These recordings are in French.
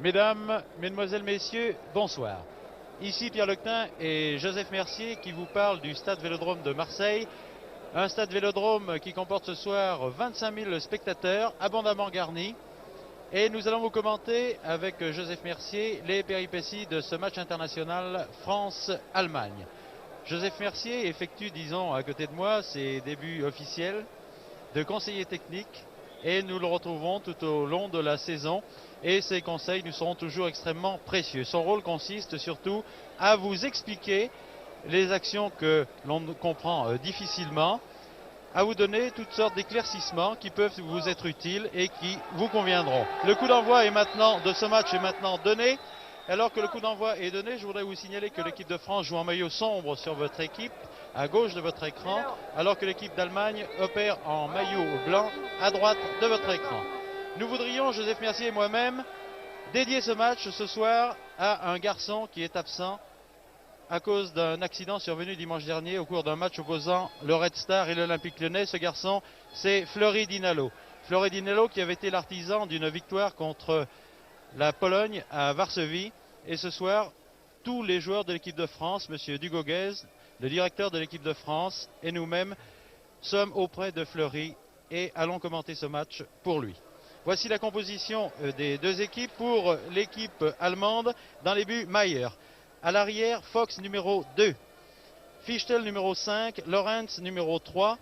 Mesdames, Mesdemoiselles, Messieurs, bonsoir. Ici Pierre Lectin et Joseph Mercier qui vous parlent du stade Vélodrome de Marseille. Un stade Vélodrome qui comporte ce soir 25 000 spectateurs, abondamment garnis. Et nous allons vous commenter avec Joseph Mercier les péripéties de ce match international France-Allemagne. Joseph Mercier effectue, disons, à côté de moi, ses débuts officiels de conseiller technique et nous le retrouverons tout au long de la saison et ses conseils nous seront toujours extrêmement précieux. Son rôle consiste surtout à vous expliquer les actions que l'on comprend difficilement, à vous donner toutes sortes d'éclaircissements qui peuvent vous être utiles et qui vous conviendront. Le coup d'envoi est maintenant de ce match est maintenant donné. Alors que le coup d'envoi est donné, je voudrais vous signaler que l'équipe de France joue en maillot sombre sur votre équipe, à gauche de votre écran, alors que l'équipe d'Allemagne opère en maillot blanc à droite de votre écran. Nous voudrions, Joseph Mercier et moi-même, dédier ce match ce soir à un garçon qui est absent à cause d'un accident survenu dimanche dernier au cours d'un match opposant le Red Star et l'Olympique Lyonnais. Ce garçon, c'est Floris Dinalo. Floris Dinalo qui avait été l'artisan d'une victoire contre la Pologne à Varsovie. Et ce soir, tous les joueurs de l'équipe de France, M. Dugoguez, le directeur de l'équipe de France et nous-mêmes sommes auprès de Fleury et allons commenter ce match pour lui. Voici la composition des deux équipes. Pour l'équipe allemande, dans les buts, Maier. À l'arrière, Fox numéro 2, Fichtel numéro 5, Lorenz numéro 3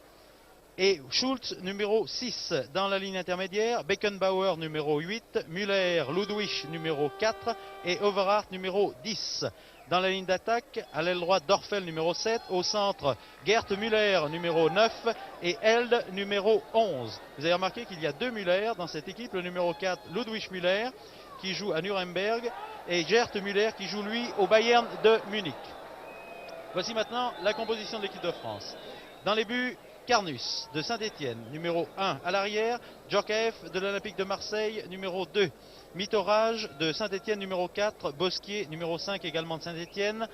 et Schulz numéro 6. Dans la ligne intermédiaire, Beckenbauer numéro 8, Müller, Ludwig numéro 4 et Overhart numéro 10. Dans la ligne d'attaque, à l'aile droite, Dorfel numéro 7, au centre, Gerd Müller numéro 9 et Held numéro 11. Vous avez remarqué qu'il y a deux Müller dans cette équipe, le numéro 4, Ludwig Müller, qui joue à Nuremberg, et Gerd Müller qui joue lui au Bayern de Munich. Voici maintenant la composition de l'équipe de France. Dans les buts, Carnus de Saint-Étienne, numéro 1. À l'arrière, Djorkaeff de l'Olympique de Marseille, numéro 2. Mitorage de Saint-Étienne, numéro 4. Bosquier, numéro 5, également de Saint-Étienne.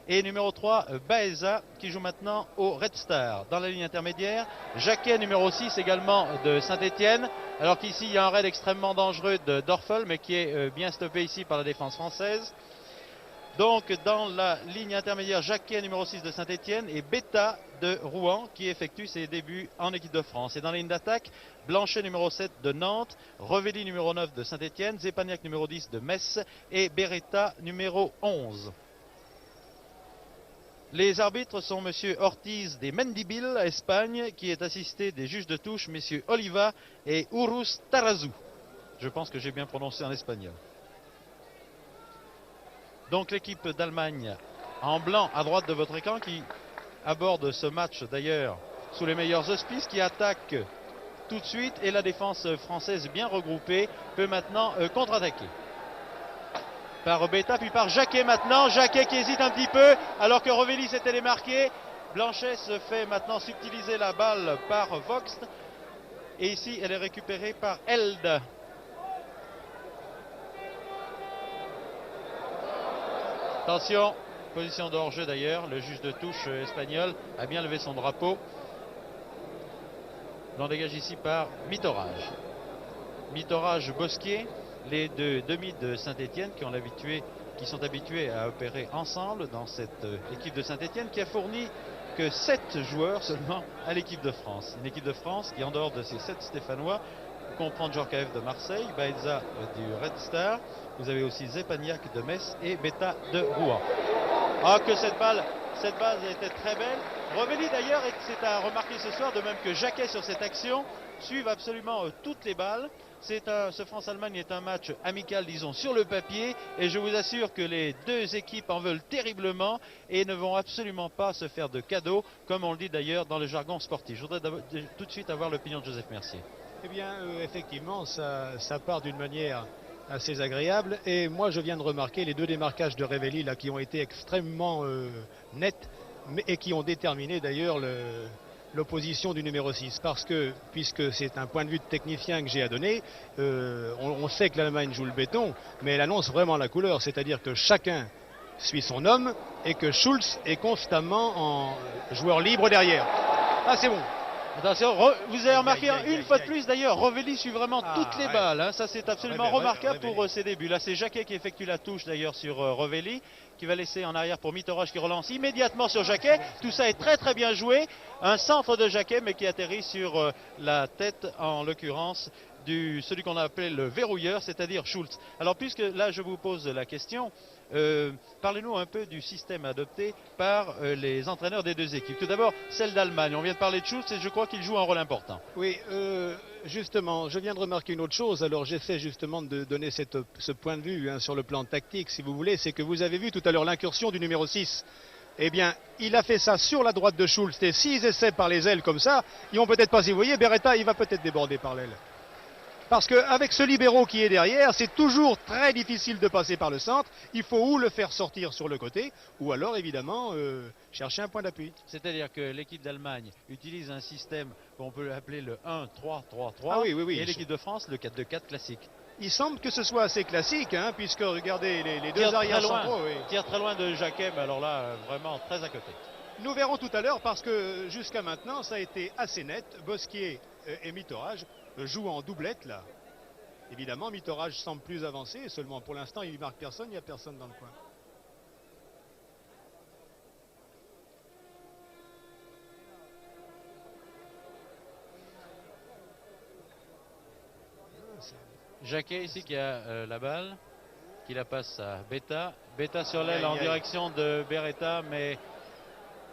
Et numéro 3, Baeza, qui joue maintenant au Red Star. Dans la ligne intermédiaire, Jacquet, numéro 6, également de Saint-Étienne. Alors qu'ici, il y a un raid extrêmement dangereux de Dorfel, mais qui est bien stoppé ici par la défense française. Donc, dans la ligne intermédiaire, Jacquet, numéro 6 de Saint-Étienne, et Beta de Rouen, qui effectue ses débuts en équipe de France. Et dans la ligne d'attaque, Blanchet, numéro 7 de Nantes, Revelli, numéro 9 de Saint-Étienne, Zepaniak, numéro 10 de Metz, et Beretta, numéro 11. Les arbitres sont M. Ortiz des Mendibile, Espagne, qui est assisté des juges de touche, M. Oliva et Urus Tarazu. Je pense que j'ai bien prononcé en espagnol. Donc l'équipe d'Allemagne en blanc à droite de votre écran qui aborde ce match d'ailleurs sous les meilleurs auspices, qui attaque tout de suite et la défense française bien regroupée peut maintenant contre-attaquer. Par Beta puis par Jacquet maintenant, Jacquet qui hésite un petit peu alors que Revelli s'était démarqué. Blanchet se fait maintenant subtiliser la balle par Vox et ici elle est récupérée par Held. Attention, position de hors-jeu d'ailleurs, le juge de touche espagnol a bien levé son drapeau. L'on dégage ici par Mitorage. Mitorage Bosquier, les deux demi de Saint-Étienne qui sont habitués à opérer ensemble dans cette équipe de Saint-Étienne qui a fourni que 7 joueurs seulement à l'équipe de France. Une équipe de France qui, en dehors de ces 7 Stéphanois, comprend Djorkaeff de Marseille, Baeza du Red Star, vous avez aussi Zepaniak de Metz et Beta de Rouen. Ah, que cette base était très belle. Revelli d'ailleurs, et c'est à remarquer ce soir, de même que Jacquet sur cette action, suivent absolument toutes les balles. Ce France-Allemagne est un match amical, disons, sur le papier, et je vous assure que les deux équipes en veulent terriblement et ne vont absolument pas se faire de cadeaux, comme on le dit d'ailleurs dans le jargon sportif. Je voudrais tout de suite avoir l'opinion de Joseph Mercier. Eh bien, effectivement, ça part d'une manière assez agréable. Et moi, je viens de remarquer les deux démarquages de Revelli là, qui ont été extrêmement nets et qui ont déterminé d'ailleurs l'opposition du numéro 6. Parce que, puisque c'est un point de vue de technicien que j'ai à donner, on sait que l'Allemagne joue le béton, mais elle annonce vraiment la couleur. C'est-à-dire que chacun suit son homme et que Schulz est constamment en joueur libre derrière. Ah, c'est bon. Attention, vous avez remarqué une fois de plus d'ailleurs, Rovelli suit vraiment toutes les balles. Hein. Ça c'est absolument remarquable pour ses débuts. Là c'est Jacquet qui effectue la touche d'ailleurs sur Rovelli, qui va laisser en arrière pour Mitterraj qui relance immédiatement sur Jacquet. Tout ça est très très bien joué. Un centre de Jacquet mais qui atterrit sur la tête en l'occurrence celui qu'on a appelé le verrouilleur, c'est-à-dire Schulz. Alors puisque là je vous pose la question, parlez-nous un peu du système adopté par les entraîneurs des deux équipes. Tout d'abord, celle d'Allemagne. On vient de parler de Schulz et je crois qu'il joue un rôle important. Oui, justement, je viens de remarquer une autre chose. Alors j'essaie justement de donner ce point de vue sur le plan tactique, si vous voulez. C'est que vous avez vu tout à l'heure l'incursion du numéro 6. Eh bien, il a fait ça sur la droite de Schulz. Et s'ils essaient par les ailes comme ça, ils vont peut-être pas, si vous voyez, Beretta, il va peut-être déborder par l'aile. Parce qu'avec ce libéro qui est derrière, c'est toujours très difficile de passer par le centre. Il faut ou le faire sortir sur le côté, ou alors évidemment chercher un point d'appui. C'est-à-dire que l'équipe d'Allemagne utilise un système qu'on peut appeler le 1-3-3-3 et l'équipe de France le 4-2-4 classique. Il semble que ce soit assez classique, puisque regardez les deux arrières centraux. Tire très loin de Jacquet, mais alors là, vraiment très à côté. Nous verrons tout à l'heure parce que jusqu'à maintenant, ça a été assez net. Bosquier et Mitterraj jouent en doublette là. Évidemment, Mitterraj semble plus avancé, seulement pour l'instant, il ne marque personne, il n'y a personne dans le coin. Jacquet ici qui a la balle, qui la passe à Betta. Betta sur l'aile en direction de Beretta, mais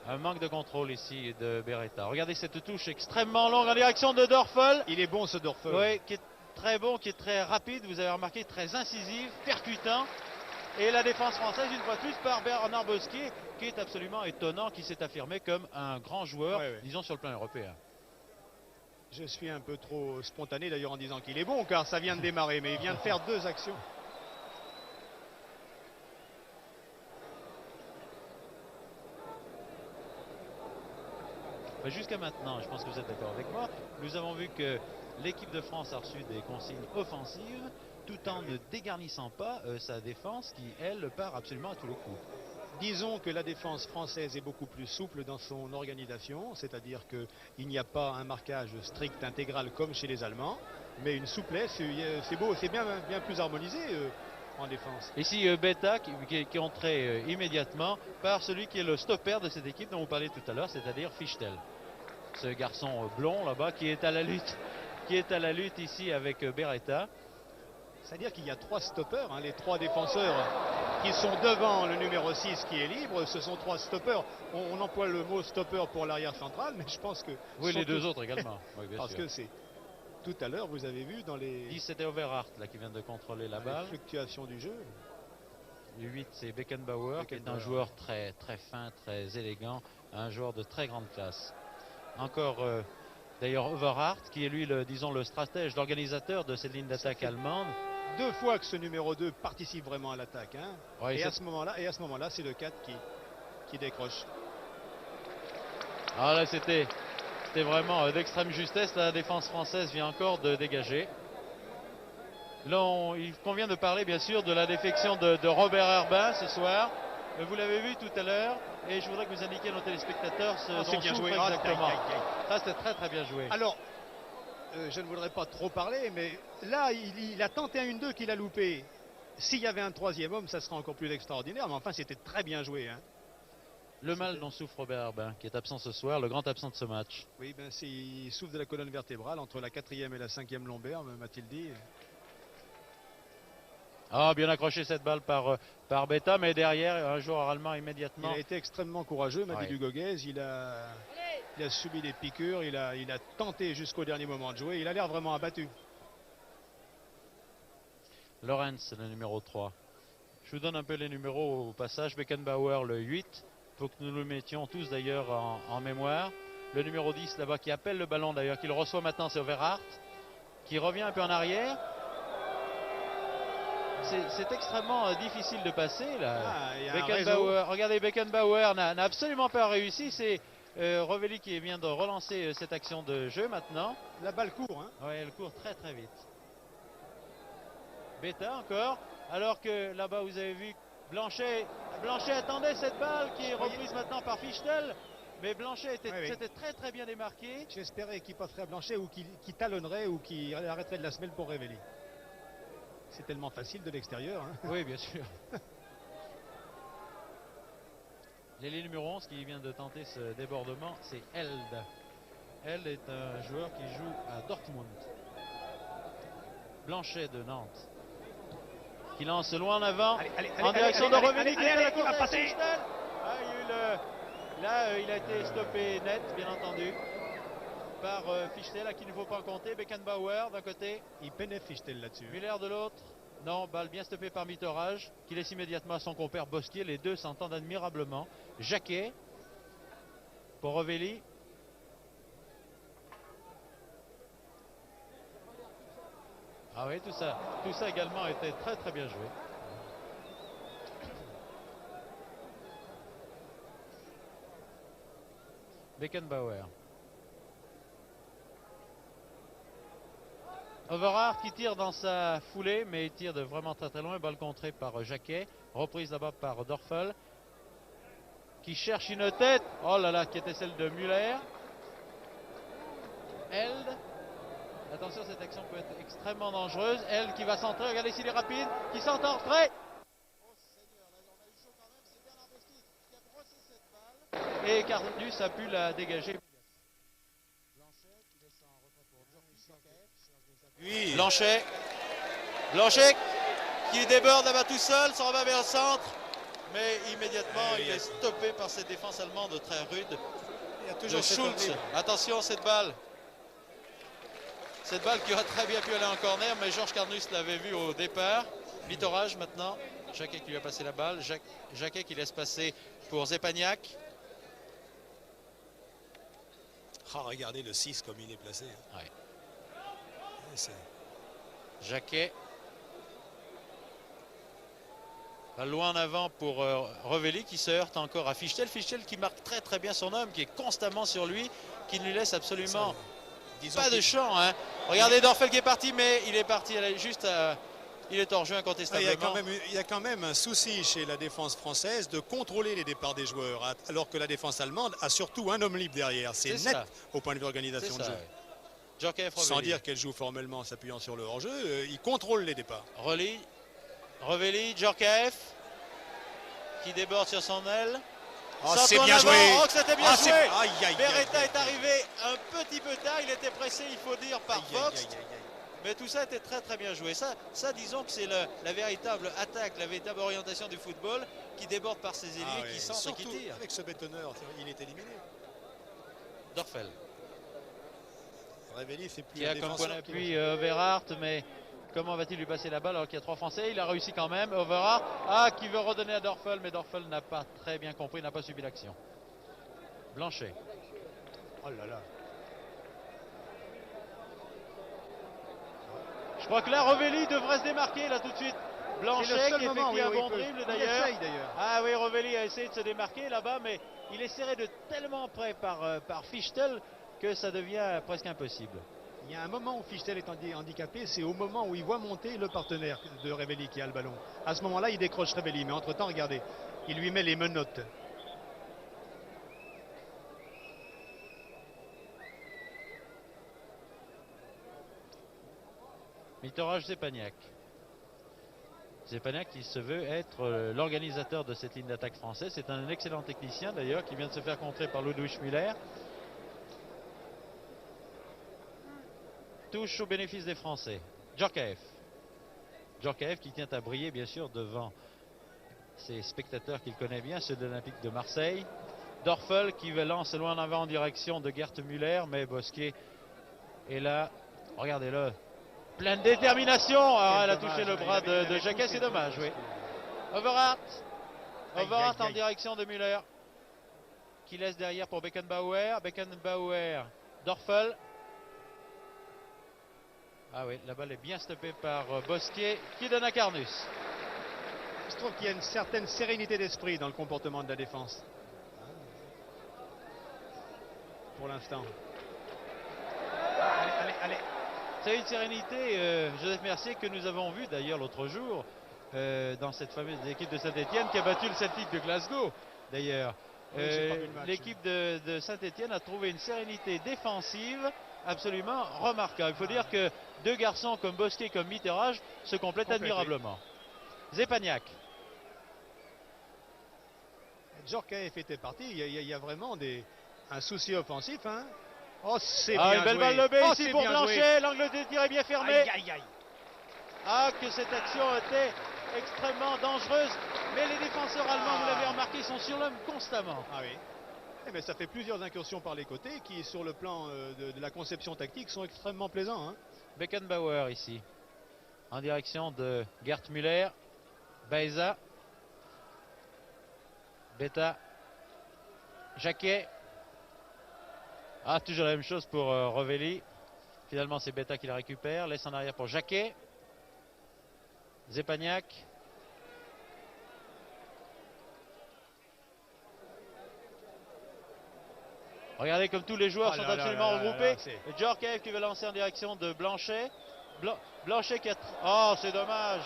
un manque de contrôle ici de Beretta. Regardez cette touche extrêmement longue en direction de Dörfel. Il est bon ce Dörfel. Oui, qui est très bon, qui est très rapide, vous avez remarqué, très incisif, percutant. Et la défense française, une fois de plus, par Bernard Bosquier, qui est absolument étonnant, qui s'est affirmé comme un grand joueur, disons sur le plan européen. Je suis un peu trop spontané d'ailleurs en disant qu'il est bon, car ça vient de démarrer, mais il vient de faire 2 actions. Jusqu'à maintenant, je pense que vous êtes d'accord avec moi, nous avons vu que l'équipe de France a reçu des consignes offensives tout en ne dégarnissant pas sa défense qui, elle, part absolument à tous les coups. Disons que la défense française est beaucoup plus souple dans son organisation, c'est-à-dire qu'il n'y a pas un marquage strict intégral comme chez les Allemands, mais une souplesse, c'est beau, c'est bien plus harmonisé en défense. Ici, Betta qui est entré immédiatement par celui qui est le stopper de cette équipe dont vous parliez tout à l'heure, c'est-à-dire Fichtel. Ce garçon blond là-bas qui est à la lutte ici avec Beretta. C'est-à-dire qu'il y a 3 stoppers, les 3 défenseurs qui sont devant le numéro 6 qui est libre, ce sont 3 stoppers. On emploie le mot stopper pour l'arrière central, mais je pense que... Oui, les deux autres également. Oui, bien parce sûr. que c'est... Tout à l'heure, vous avez vu dans les... 10, c'était Overhart là, qui vient de contrôler la balle. Les fluctuations du jeu. Le 8, c'est Beckenbauer, qui est un joueur très, très fin, très élégant, un joueur de très grande classe. Encore... D'ailleurs, Overhart, qui est lui, disons, le stratège, l'organisateur de cette ligne d'attaque allemande. 2 fois que ce numéro 2 participe vraiment à l'attaque. Ouais, et à ce moment-là, c'est le 4 qui décroche. Ah là, c'était vraiment d'extrême justesse. La défense française vient encore de dégager. Là, il convient de parler, bien sûr, de la défection de Robert Herbin ce soir. Vous l'avez vu tout à l'heure. Et je voudrais que vous indiquiez à nos téléspectateurs ce dont bien joué. Exactement. Ça, c'était très très bien joué. Alors, je ne voudrais pas trop parler, mais là, il a tenté un 1-2 qu'il a loupé. S'il y avait un 3e homme, ça serait encore plus extraordinaire. Mais enfin, c'était très bien joué. Le mal dont souffre Robert Herbin, qui est absent ce soir, le grand absent de ce match. Oui, il souffre de la colonne vertébrale entre la 4e et la 5e lombaire, m'a-t-il dit. Ah, bien accroché cette balle par Betta, mais derrière, un joueur allemand immédiatement. Il a été extrêmement courageux, m'a dit Dugoguez. Il a subi des piqûres, il a tenté jusqu'au dernier moment de jouer. Il a l'air vraiment abattu. Lorenz, le numéro 3. Je vous donne un peu les numéros au passage. Beckenbauer, le 8. Il faut que nous le mettions tous d'ailleurs en mémoire. Le numéro 10 là-bas qui appelle le ballon d'ailleurs, qui le reçoit maintenant, c'est Overhart, qui revient un peu en arrière. C'est extrêmement difficile de passer là. Regardez, Beckenbauer n'a absolument pas réussi. C'est Rovelli qui vient de relancer cette action de jeu maintenant. La balle court. Oui, elle court très très vite. Betta encore. Alors que là-bas vous avez vu Blanchet attendait cette balle qui est reprise maintenant par Fichtel. Mais Blanchet était, Oui, oui. s'était très très bien démarqué. J'espérais qu'il passerait à Blanchet ou qu'il talonnerait ou qu'il arrêterait de la semelle pour Révéli. C'est tellement facile de l'extérieur. Hein. Oui, bien sûr. L'ailier numéro 11 qui vient de tenter ce débordement, c'est Held. Held est un joueur qui joue à Dortmund. Blanchet de Nantes. Qui lance loin en avant, en direction de Revéli qui fait la course à Fichtel. Là, il a été stoppé net, bien entendu, par Fichtel, à qui il ne faut pas en compter. Beckenbauer d'un côté. Il peinait Fichtel là-dessus. Müller de l'autre. Non, balle bien stoppée par Mitterrage, qui laisse immédiatement à son compère Bosquier. Les deux s'entendent admirablement. Jacquet pour Revéli. Ah oui, tout ça également a été très très bien joué. Beckenbauer. Overhart qui tire dans sa foulée, mais il tire de vraiment très très loin. Balle contrée par Jacquet. Reprise là-bas par Dorfel. Qui cherche une tête. Oh là là, qui était celle de Müller. Held. Attention, cette action peut être extrêmement dangereuse. Held qui va centrer. Regardez s'il est rapide. Qui s'entend très. Et Carnus a pu la dégager. Oui. Blanchet qui déborde là-bas tout seul, s'en va vers le centre, mais immédiatement il est stoppé par cette défense allemande très rude. Il y a toujours Schulz. Attention cette balle qui aurait très bien pu aller en corner, mais Georges Carnus l'avait vu au départ. Mitterrage maintenant, Jacquet qui lui a passé la balle, Jacquet qui laisse passer pour Zepagnac. Ah, regardez le 6 comme il est placé. Ouais. Jacquet. Loin en avant pour Revéli qui se heurte encore à Fichtel. Fichtel qui marque très très bien son homme, qui est constamment sur lui, qui ne lui laisse absolument pas de champ. Hein. Regardez Dorfel qui est parti, mais il est parti juste il est hors jeu incontestablement. Il y a quand même un souci chez la défense française de contrôler les départs des joueurs, alors que la défense allemande a surtout un homme libre derrière. C'est net ça. Au point de vue organisation de jeu. Ouais. Sans dire qu'elle joue formellement en s'appuyant sur le hors-jeu, il contrôle les départs. Revéli, Djorkaeff qui déborde sur son aile. Oh, c'est bien joué. Oh, c'était bien joué. Beretta est arrivé un petit peu tard. Il était pressé, il faut dire, par Fox. Mais tout ça était très très bien joué. Ça disons que c'est la véritable attaque, la véritable orientation du football qui déborde par ses ailiers, qui centrent et qui tirent. Avec ce bétonneur, il est éliminé. Dorfel. Revéli, c'est plus qui a comme point d'appui Overhart, mais comment va-t-il lui passer la balle alors qu'il y a trois Français? Il a réussi quand même. Overhart, qui veut redonner à Dorfel, mais Dorfel n'a pas très bien compris, n'a pas suivi l'action. Blanchet. Oh là là. Je crois que là, Revéli devrait se démarquer là tout de suite. Blanchet qui effectue un bon dribble d'ailleurs. Ah oui, Revéli a essayé de se démarquer là-bas, mais il est serré de tellement près par Fichtel que ça devient presque impossible. Il y a un moment où Fichtel est handicapé, c'est au moment où il voit monter le partenaire de Revéli qui a le ballon. À ce moment-là, il décroche Revéli, mais entre-temps, regardez, il lui met les menottes. Mitterrage Zepagnac. Zepagnac qui se veut être l'organisateur de cette ligne d'attaque française. C'est un excellent technicien d'ailleurs qui vient de se faire contrer par Ludwig Müller. Touche au bénéfice des Français. Djorkaeff. Djorkaeff qui tient à briller bien sûr devant ses spectateurs qu'il connaît bien, ceux de l'Olympique de Marseille. Dorfel qui lance loin en avant en direction de Gert Müller, mais Bosquier est là. Regardez-le. Pleine détermination. Ah, elle a touché le bras de Jacquet, c'est dommage, oui. Overhart en direction de Müller. Qui laisse derrière pour Beckenbauer. Dorfel. Ah oui, la balle est bien stoppée par Bosquier qui donne à Carnus. Je trouve qu'il y a une certaine sérénité d'esprit dans le comportement de la défense. Pour l'instant. Allez. C'est une sérénité, Joseph Mercier, que nous avons vu d'ailleurs l'autre jour dans cette fameuse équipe de Saint-Etienne qui a battu le Celtic de Glasgow d'ailleurs. l'équipe de Saint-Etienne a trouvé une sérénité défensive absolument remarquable. Il faut dire que deux garçons comme Bosquet comme Mitterrand se complètent admirablement. Zepagnac. Djorkaeff était parti. Il y a vraiment un souci offensif. Hein. Oh, c'est bien une belle joué. balle lobée Oh, ici pour Blanchet. L'angle de tir est bien fermé. Aïe, aïe, aïe. Ah, que cette action était extrêmement dangereuse. Mais les défenseurs allemands, vous l'avez remarqué, sont sur l'homme constamment. Ah oui. Eh bien, ça fait plusieurs incursions par les côtés qui, sur le plan de la conception tactique, sont extrêmement plaisants. Hein. Beckenbauer ici, en direction de Gerd Müller. Baeza. Beta. Jacquet. Ah, toujours la même chose pour Revelli. Finalement, c'est Beta qui la récupère. Laisse en arrière pour Jacquet. Zepagnac. Regardez comme tous les joueurs sont absolument regroupés. Djorkaeff qui veut lancer en direction de Blanchet. Blanchet qui a... Oh, c'est dommage.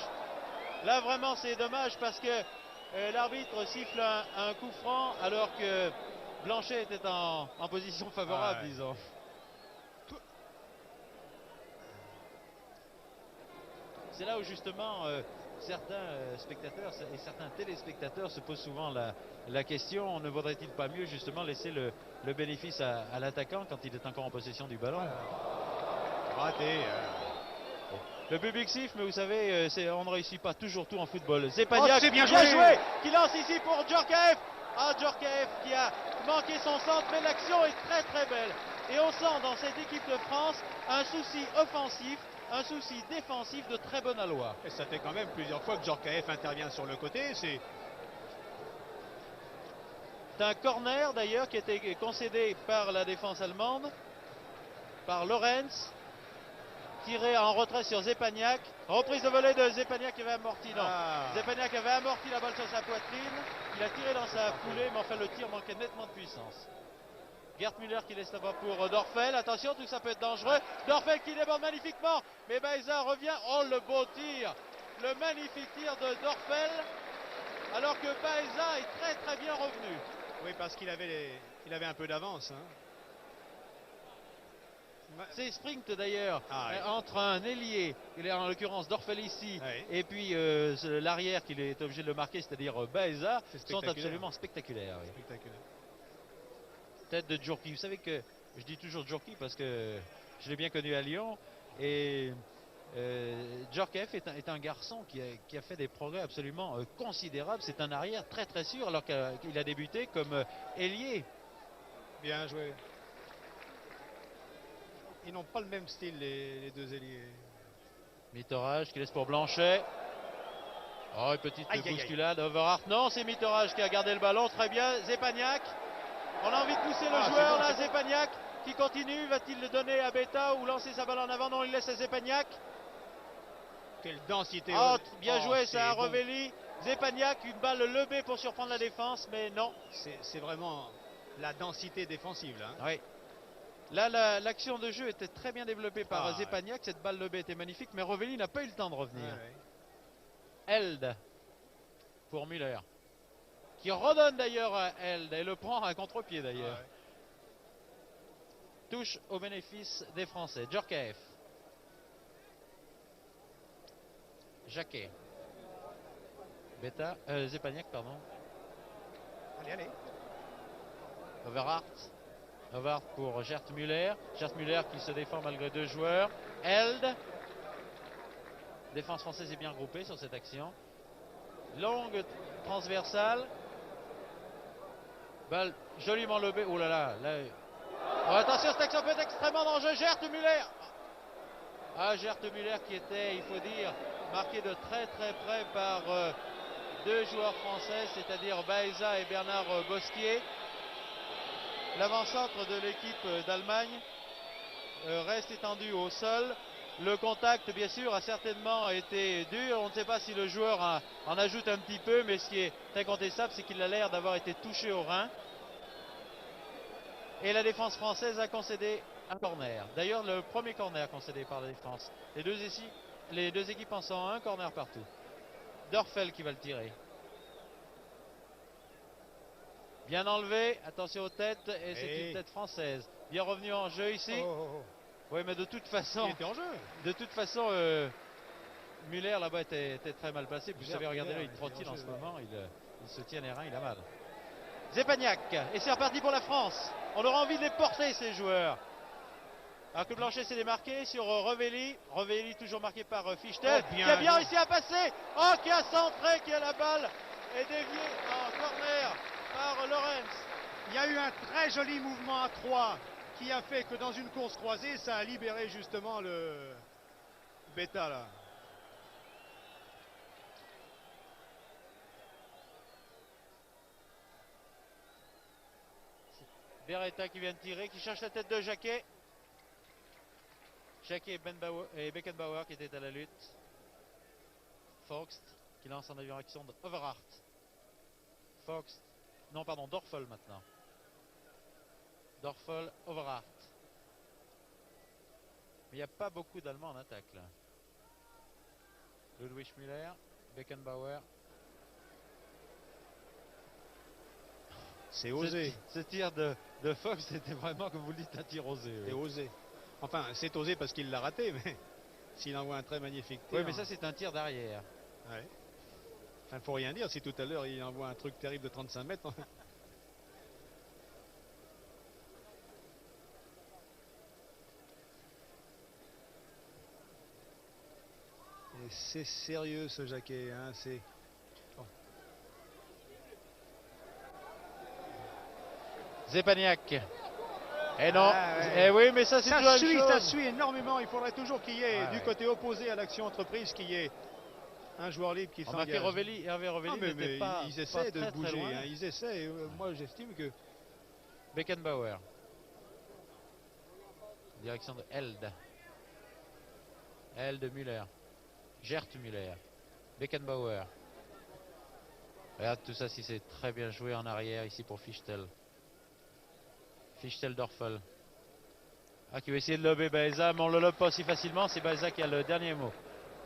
Là, vraiment, c'est dommage parce que l'arbitre siffle un coup franc alors que Blanchet était en position favorable, disons. C'est là où justement certains spectateurs et certains téléspectateurs se posent souvent la question, ne vaudrait-il pas mieux justement laisser le bénéfice à l'attaquant quand il est encore en possession du ballon? Raté. Le public siffle, mais vous savez, on ne réussit pas toujours tout en football. Zepagnac, c'est bien joué, qui lance ici pour Djorkaeff. Ah, Djorkaeff qui a manqué son centre, mais l'action est très très belle. Et on sent dans cette équipe de France un souci offensif, un souci défensif de très bonne alloi. Et ça fait quand même plusieurs fois que Djorkaeff intervient sur le côté. C'est un corner d'ailleurs qui a été concédé par la défense allemande, par Lorenz. Tiré en retrait sur Zepagnac. Reprise de volée de Zepagnac qui avait amorti. Non. Zepagnac avait amorti la balle sur sa poitrine. Il a tiré dans sa foulée, mais enfin le tir manquait nettement de puissance. Gerd Müller qui laisse là-bas pour Dorfel. Attention, tout ça peut être dangereux. Dorfel qui déborde magnifiquement. Mais Baeza revient. Oh, le beau tir. Le magnifique tir de Dorfel. Alors que Baeza est très très bien revenu. Oui, parce qu'il avait un peu d'avance. Hein. C'est sprint d'ailleurs entre un ailier, en l'occurrence Dorfel ici, et puis l'arrière qu'il est obligé de le marquer, c'est-à-dire Baeza, sont absolument spectaculaires. Oui. Spectaculaire. Tête de Djorki. Vous savez que je dis toujours Djorki parce que je l'ai bien connu à Lyon. Et Djorkaeff est un garçon qui a fait des progrès absolument considérables. C'est un arrière très très sûr alors qu'il a débuté comme ailier. Bien joué. Ils n'ont pas le même style, les deux ailiers. Mitterrand qui laisse pour Blanchet. Oh, une petite bousculade. Overhart. Non, c'est Mitterrand qui a gardé le ballon. Très bien. Zepagnac. On a envie de pousser le joueur là. Zepagnac qui continue. Va-t-il le donner à Beta ou lancer sa balle en avant? Non, il laisse à Zepagnac. Quelle densité. Oh, bien joué ça à Revelli. Zepagnac, une balle levée pour surprendre la défense, mais non. C'est vraiment la densité défensive là. Oui. Là, l'action de jeu était très bien développée par Zepagnac. Cette balle lobée était magnifique, mais Revelli n'a pas eu le temps de revenir. Held pour Müller, qui redonne d'ailleurs à Held et le prend à contre-pied d'ailleurs. Touche au bénéfice des Français. Djorkaeff. Jacquet. Beta. Zepagnac, pardon. Allez. Overhart. Overhart pour Gerd Müller. Gerd Müller qui se défend malgré deux joueurs. Held. Défense française est bien regroupée sur cette action. Longue transversale. Balle joliment lobée. Oh là là. Oh, attention, cette action peut être extrêmement dangereuse. Gerd Müller. Ah, Gerd Müller qui était, il faut dire, marqué de très très près par deux joueurs français, c'est-à-dire Baeza et Bernard Bosquier. L'avant-centre de l'équipe d'Allemagne reste étendu au sol. Le contact, bien sûr, a certainement été dur. On ne sait pas si le joueur en ajoute un petit peu, mais ce qui est incontestable, c'est qu'il a l'air d'avoir été touché au rein. Et la défense française a concédé un corner. D'ailleurs, le premier corner concédé par la défense. Les deux équipes en sont un corner partout. Dorfel qui va le tirer. Bien enlevé, attention aux têtes, et c'est une tête française. Bien revenu en jeu ici. Oui, mais de toute façon... Il était en jeu. De toute façon, Muller là-bas était très mal placé. Vous savez, regardez-le, il trottine en ce moment. Il se tient les reins, il a mal. Zepagnac, et c'est reparti pour la France. On aura envie de les porter, ces joueurs. Alors que Blanchet s'est démarqué sur Revelli. Revelli toujours marqué par Fichtel, qui a bien réussi à passer. Oh, qui a centré, qui a la balle et dévié en corner par Lorenz. Il y a eu un très joli mouvement à 3 qui a fait que dans une course croisée, ça a libéré justement le Beta là. Beretta qui vient de tirer, qui cherche la tête de Jacquet. Jacquet et Beckenbauer qui étaient à la lutte. Fox qui lance en direction de Overhart. Fox, non pardon, Dorfel maintenant. Dorfel, Overhart. Mais il n'y a pas beaucoup d'Allemands en attaque là. Ludwig Müller, Beckenbauer. C'est osé. Ce tir de Fox, c'était vraiment, comme vous le dites, un tir osé. C'est osé. Enfin, c'est osé parce qu'il l'a raté, mais s'il envoie un très magnifique tir. Oui, mais ça, c'est un tir d'arrière. Ouais. Enfin, faut rien dire si tout à l'heure il envoie un truc terrible de 35 mètres. Et c'est sérieux ce Jacquet, hein, c'est... Oh. Zepagnac. Et non. Et oui, mais ça c'est ça suit énormément. Il faudrait toujours qu'il y ait du côté opposé à l'action entreprise, qu'il y ait un joueur libre qui s'engage. Hervé Revelli n'était pas. Ils essaient de très, bouger. très loin. Hein, ils essaient. Moi, j'estime que. Beckenbauer. Direction de Held. Held Müller. Gert Müller. Beckenbauer. Regarde tout ça, si c'est très bien joué en arrière ici pour Fichtel. Fichtel Dorfel. Ah, qui va essayer de lober Baeza, mais on ne le lobe pas aussi facilement. C'est Baeza qui a le dernier mot.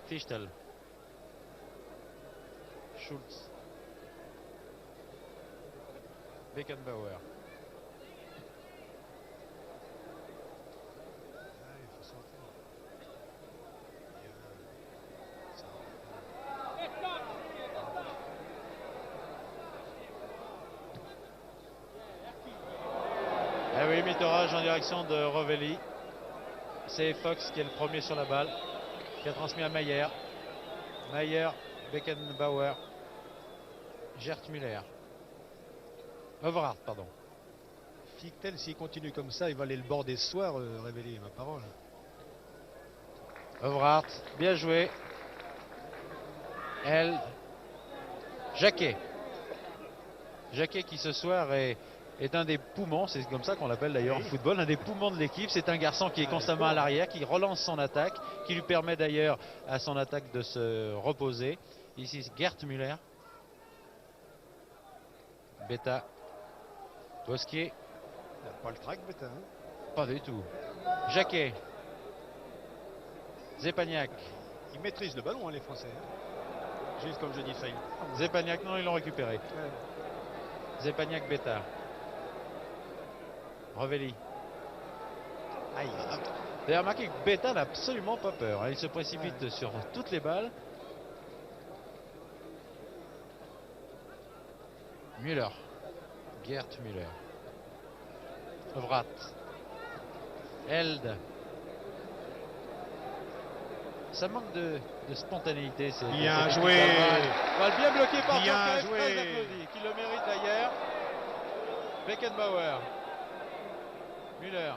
Fichtel. Schulz. Beckenbauer. Ah oui, mitorage en direction de Revelli. C'est Fox qui est le premier sur la balle, qui a transmis à Mayer. Mayer, Beckenbauer, Gert Müller. Overhart, pardon. Fichtel, s'il continue comme ça, il va aller le border ce soir, Revelli, ma parole. Overhart, bien joué. Jacquet. Jacquet qui ce soir est un des poumons, c'est comme ça qu'on l'appelle d'ailleurs en football, un des poumons de l'équipe. C'est un garçon qui est constamment à l'arrière, qui relance son attaque, qui lui permet d'ailleurs à son attaque de se reposer. Ici, Gert Müller. Beta. Bosquier. Il n'a pas le track, Beta. Hein. Pas du tout. Jacquet. Zepagnac. Ils maîtrisent le ballon, hein, les Français. Hein. Juste comme je dis, failli. Zepagnac, non, ils l'ont récupéré. Ouais. Zepagnac, Beta. Revelli. Aïe. Vous avez remarqué que Beta n'a absolument pas peur. Hein. Il se précipite sur toutes les balles. Müller. Gert Müller. Ovrat. Held. Ça manque de spontanéité. Bien joué. Balle bien bloqué par bien joué. Très applaudi, qui le mérite d'ailleurs. Beckenbauer. Müller.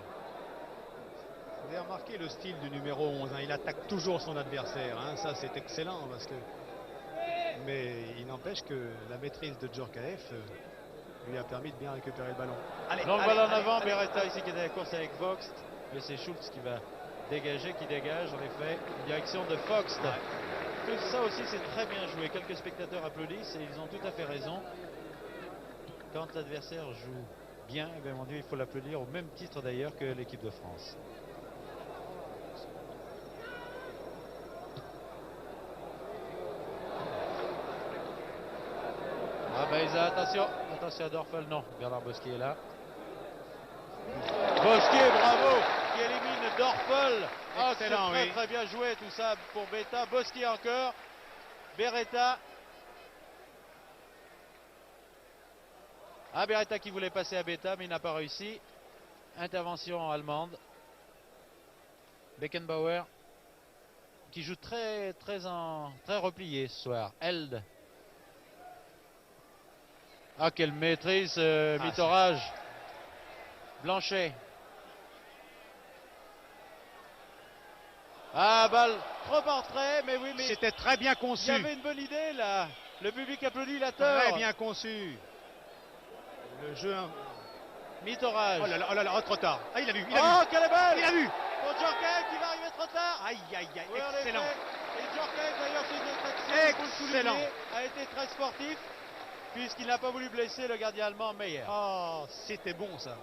Vous avez remarqué le style du numéro 11. Hein. Il attaque toujours son adversaire. Hein. Ça, c'est excellent. Parce que... Mais il n'empêche que la maîtrise de Djorkaeff lui a permis de bien récupérer le ballon. Allez, le ballon en avant. Beretta ici qui est dans la course avec Vox. Mais c'est Schultz qui va dégager, qui dégage en effet. Direction de Fox. Tout ça aussi, c'est très bien joué. Quelques spectateurs applaudissent et ils ont tout à fait raison. Quand l'adversaire joue bien, eh bien, mon Dieu, il faut l'applaudir au même titre d'ailleurs que l'équipe de France. attention, attention à Dorfel, non, Bernard Bosquier est là. Bosquier, bravo, qui élimine Dorfel. Ah, c'est très très bien joué tout ça pour Beta. Bosquier encore, Beretta. Ah, Beretta qui voulait passer à Beta, mais il n'a pas réussi. Intervention allemande. Beckenbauer qui joue très replié ce soir. Held. Ah, quelle maîtrise, Mitorage. Blanchet. Ah, balle trop en retrait, mais oui, mais c'était très bien conçu. Il y avait une bonne idée là. Le public applaudit la tort. Très bien conçu. Le jeu. Mitorage. Oh là là, trop tard. Ah, il a vu. Quelle balle. Il a vu. Pour Djorkaeff qui va arriver trop tard. Aïe, oui, excellent. Et Djorkaeff d'ailleurs, excellent. A été très sportif puisqu'il n'a pas voulu blesser le gardien allemand Meyer. Oh, c'était bon ça.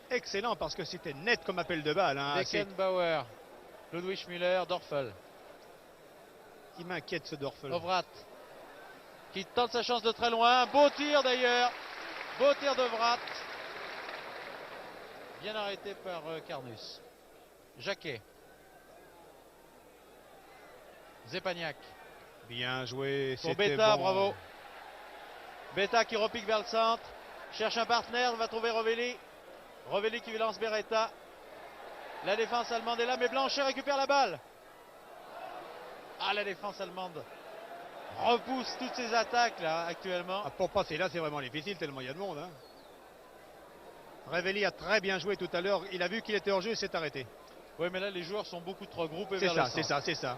Excellent parce que c'était net comme appel de balle. Hein. Beckenbauer, Ludwig Müller, Dorfel. Il m'inquiète ce Dorfel. Ovrat qui tente sa chance de très loin. Beau tir d'ailleurs. Beau tir de Vrat. Bien arrêté par Carnus. Jacquet. Zepagnac. Bien joué. Pour Beta, bon. Bravo. Beta qui repique vers le centre. Cherche un partenaire, va trouver Rovelli. Rovelli qui lance Beretta. La défense allemande est là, mais Blanchet récupère la balle. Ah, la défense allemande repousse toutes ses attaques là actuellement. Ah, pour passer là, c'est vraiment difficile tellement il y a de monde. Hein. Revelli a très bien joué tout à l'heure. Il a vu qu'il était hors jeu, il s'est arrêté. Oui, mais là les joueurs sont beaucoup trop groupés vers le centre. C'est ça.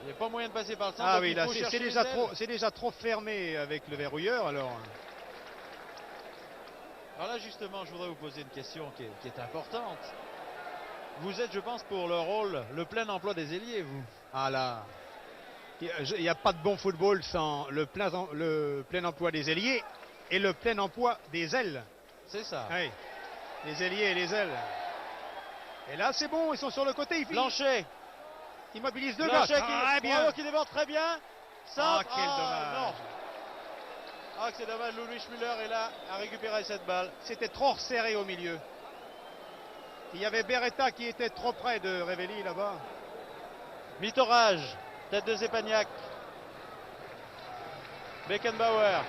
Il n'y a pas moyen de passer par le centre. Ah oui, là c'est déjà trop fermé avec le verrouilleur alors. Alors là justement, je voudrais vous poser une question qui est importante. Vous êtes, je pense, pour le rôle, le plein emploi des ailiers, vous. Ah là, il n'y a pas de bon football sans le plein emploi des ailiers et le plein emploi des ailes. C'est ça. Oui, les ailiers et les ailes. Et là, c'est bon, ils sont sur le côté. Blanchet. Il mobilise deux gars. Blanchet qui déborde très bien. Centre. Quel dommage. Non. Ah, c'est dommage, Ludwig Müller est là à récupérer cette balle. C'était trop resserré au milieu. Il y avait Beretta qui était trop près de Revelli là-bas. Mitorage, tête de Zepagnac. Beckenbauer.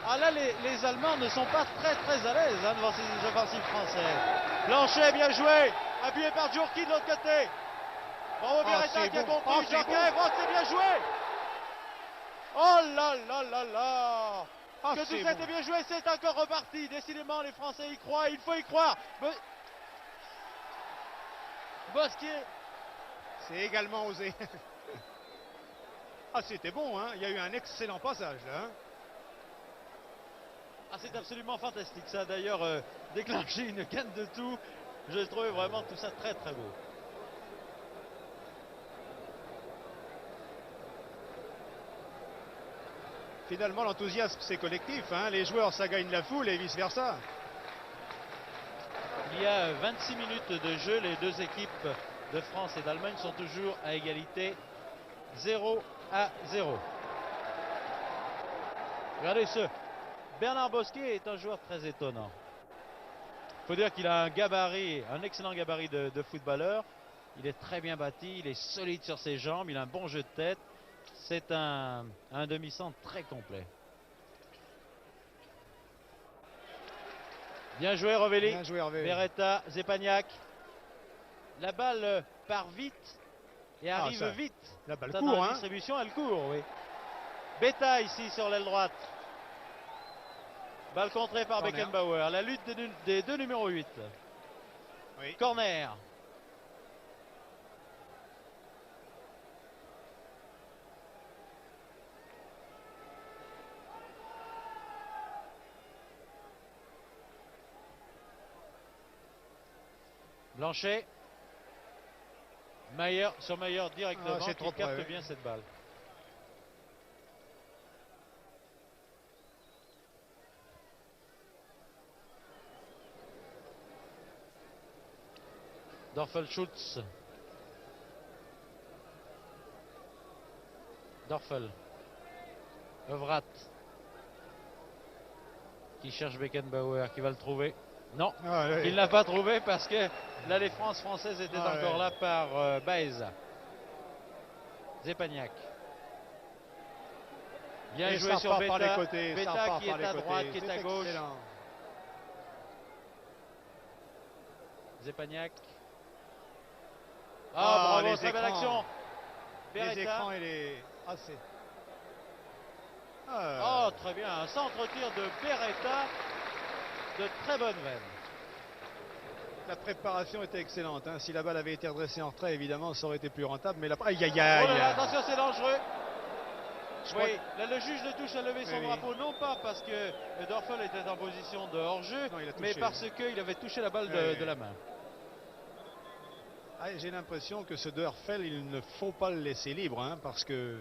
Ah là, les Allemands ne sont pas très à l'aise devant ces offensives françaises. Blanchet, bien joué. Appuyé par Djurki de l'autre côté. Bravo Beretta qui a compris. Djorkaeff, c'est bien joué. Oh là là là là. Que tout ça était bien joué, c'est encore reparti. Décidément, les Français y croient, il faut y croire. Bosquier. C'est également osé. Ah, c'était bon, hein. Il y a eu un excellent passage là. Hein. Ah, c'est absolument fantastique. Ça a d'ailleurs déclenché une canne de tout. Je trouvais vraiment tout ça très beau. Finalement, l'enthousiasme, c'est collectif. Hein. Les joueurs, ça gagne la foule et vice-versa. Il y a 26 minutes de jeu. Les deux équipes de France et d'Allemagne sont toujours à égalité 0-0. Regardez ce. Bernard Bosquier est un joueur très étonnant. Il faut dire qu'il a un gabarit, un excellent gabarit de footballeur. Il est très bien bâti, il est solide sur ses jambes, il a un bon jeu de tête. C'est un demi-centre très complet. Bien joué Rovelli. Bien joué Hervé. Beretta, Zepagnac. La balle part vite et arrive vite. La balle court, dans la distribution, elle court, oui. Beta ici sur l'aile droite. Balle contrée par Beckenbauer. La lutte des deux numéros 8. Oui. Corner. Blanchet. Meyer sur Meyer directement, qui capte bien cette balle. Dorfel-Schultz. Dorfel. Evrat qui cherche Beckenbauer, qui va le trouver. Non, il ne l'a pas trouvé parce que la défense française était encore là par Baeza. Zepagnac. Bien joué sur Beta. Beta qui est à droite, qui est à gauche. Zepagnac. Ah, bravo, très belle action. Les écrans et les... Oh, très bien. Un centre-tir de Beretta de très bonne veine. La préparation était excellente. Hein. Si la balle avait été redressée en retrait, évidemment, ça aurait été plus rentable. Mais Oh là là, attention, c'est dangereux. Oui, là, le juge de touche a levé son drapeau, non pas parce que Dörfel était en position de hors-jeu, mais parce qu'il avait touché la balle de la main. J'ai l'impression que ce Dörfel, il ne faut pas le laisser libre, hein, parce que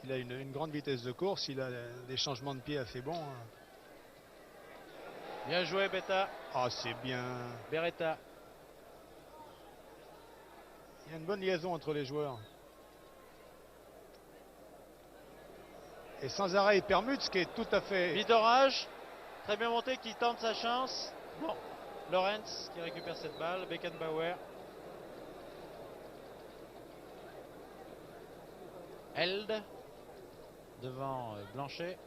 il a une grande vitesse de course, il a des changements de pied assez bons. Hein. Bien joué, Beta. Ah, c'est bien. Beretta. Il y a une bonne liaison entre les joueurs. Et sans arrêt, Permutz qui est tout à fait... Vitorage, très bien monté, qui tente sa chance. Bon, Lorenz qui récupère cette balle. Beckenbauer. Held devant Blanchet.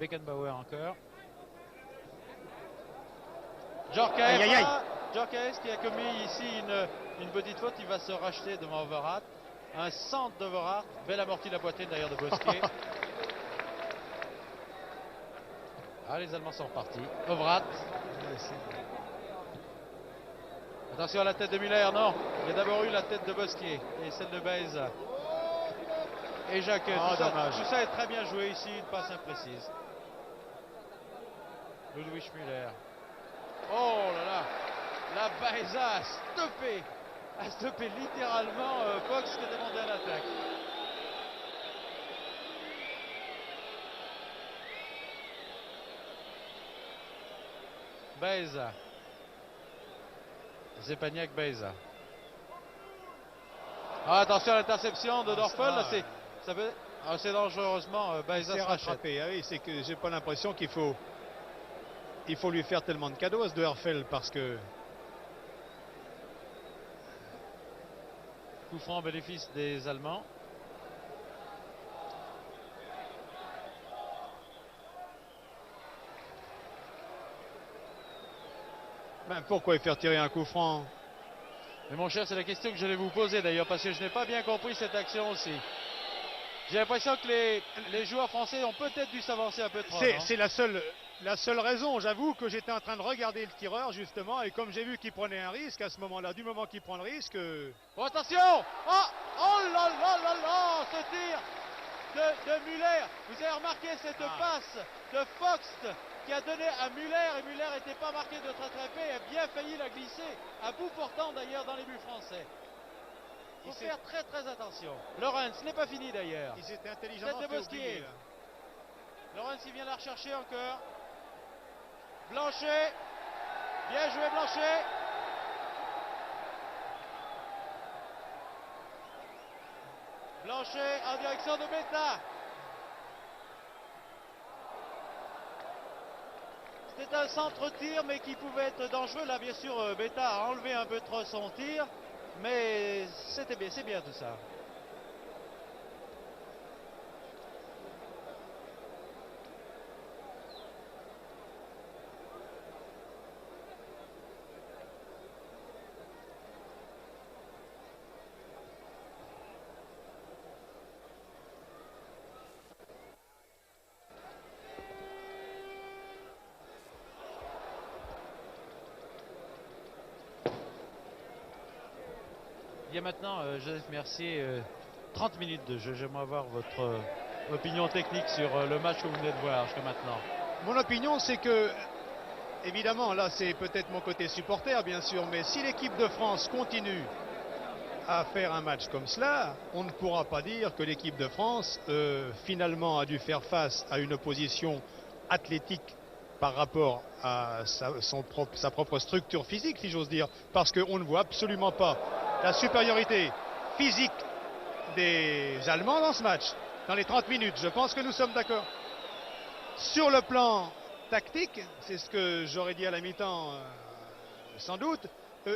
Beckenbauer encore. Djorkaeff qui a commis ici une petite faute. Il va se racheter devant Overath. Un centre d'Overath. Belle amortie de la poitrine d'ailleurs de Bosquet. Ah, les Allemands sont repartis. Overath. Attention à la tête de Müller. Non, il y a d'abord eu la tête de Bosquet et celle de Baeza. Et Jacques, tout ça est très bien joué ici, une passe imprécise. Ludwig Müller. Oh là là, la Baeza a stoppé littéralement Fox qui a demandé à l'attaque. Baeza. Zepagnac, Baeza. Ah, attention à l'interception de Dörfel. C'est dangereusement Baeza se rattrapé. Ah oui, c'est que j'ai pas l'impression qu'il faut lui faire tellement de cadeaux à ce Dörfel parce que coup franc bénéfice des Allemands. Pourquoi faire tirer un coup franc? Mais mon cher, c'est la question que je vais vous poser d'ailleurs, parce que je n'ai pas bien compris cette action aussi. J'ai l'impression que les joueurs français ont peut-être dû s'avancer un peu trop. C'est la seule raison. J'avoue que j'étais en train de regarder le tireur justement, et comme j'ai vu qu'il prenait un risque à ce moment-là, du moment qu'il prend le risque... Oh, attention! Oh là là là là! Ce tir de Müller. Vous avez remarqué cette passe de Fox qui a donné à Müller, et Müller n'était pas marqué de très très près, et a bien failli la glisser, à bout portant d'ailleurs dans les buts français. Il faut faire très très attention. Lorenz n'est pas fini d'ailleurs. Ils étaient intelligemment fait oublier. Lorenz il vient la rechercher encore. Blanchet. Bien joué Blanchet. Blanchet en direction de Beta. C'était un centre-tir mais qui pouvait être dangereux. Là bien sûr Beta a enlevé un peu trop son tir. Mais c'était bien, c'est bien tout ça. Il y a maintenant, Joseph Mercier, 30 minutes de jeu. J'aimerais avoir votre opinion technique sur le match que vous venez de voir jusqu'à maintenant. Mon opinion, c'est que, évidemment, là, c'est peut-être mon côté supporter, bien sûr, mais si l'équipe de France continue à faire un match comme cela, on ne pourra pas dire que l'équipe de France, finalement, a dû faire face à une opposition athlétique par rapport à sa propre structure physique, si j'ose dire, parce qu'on ne voit absolument pas la supériorité physique des Allemands dans ce match. dans les 30 minutes. Je pense que nous sommes d'accord. Sur le plan tactique, c'est ce que j'aurais dit à la mi-temps, sans doute,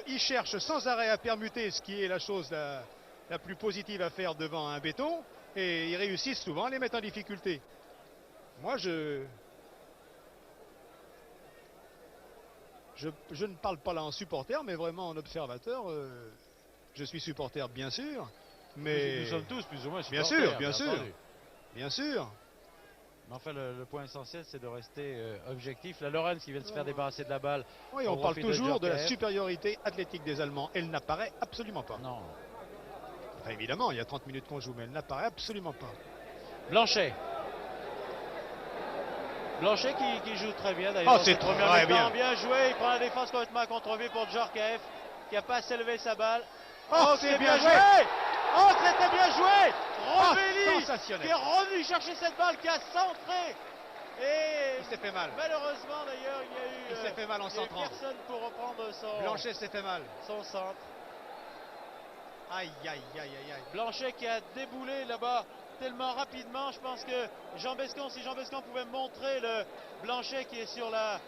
ils cherchent sans arrêt à permuter, ce qui est la chose la plus positive à faire devant un béton, et ils réussissent souvent à les mettre en difficulté. Moi, je ne parle pas là en supporter, mais vraiment en observateur. Je suis supporter, bien sûr, mais... Nous sommes tous plus ou moins bien supporters. sûr, bien sûr, bien sûr. Mais enfin, le point essentiel, c'est de rester objectif. La Lorenz qui vient de se faire débarrasser de la balle. Oui, on parle toujours de la supériorité athlétique des Allemands. Elle n'apparaît absolument pas. Non. Enfin, évidemment, il y a 30 minutes qu'on joue, mais elle n'apparaît absolument pas. Blanchet. Blanchet qui joue très bien d'ailleurs. Oh, c'est très bien. Bien joué. Il prend la défense complètement à contre-pied pour Djorkaeff qui n'a pas assez levé sa balle. Oh, c'est bien joué. Oh, c'était bien joué. Rovelli sensationnel. qui est revenu chercher cette balle, qui a centré. Et il s'est fait mal. Malheureusement d'ailleurs, il s'est fait mal en centrant. Personne pour reprendre Blanchet s'est fait mal. Son centre. Aïe, aïe, aïe, aïe, aïe. Blanchet qui a déboulé là-bas tellement rapidement. Je pense que Jean Bescon, si Jean Bescon pouvait montrer le Blanchet qui est sur la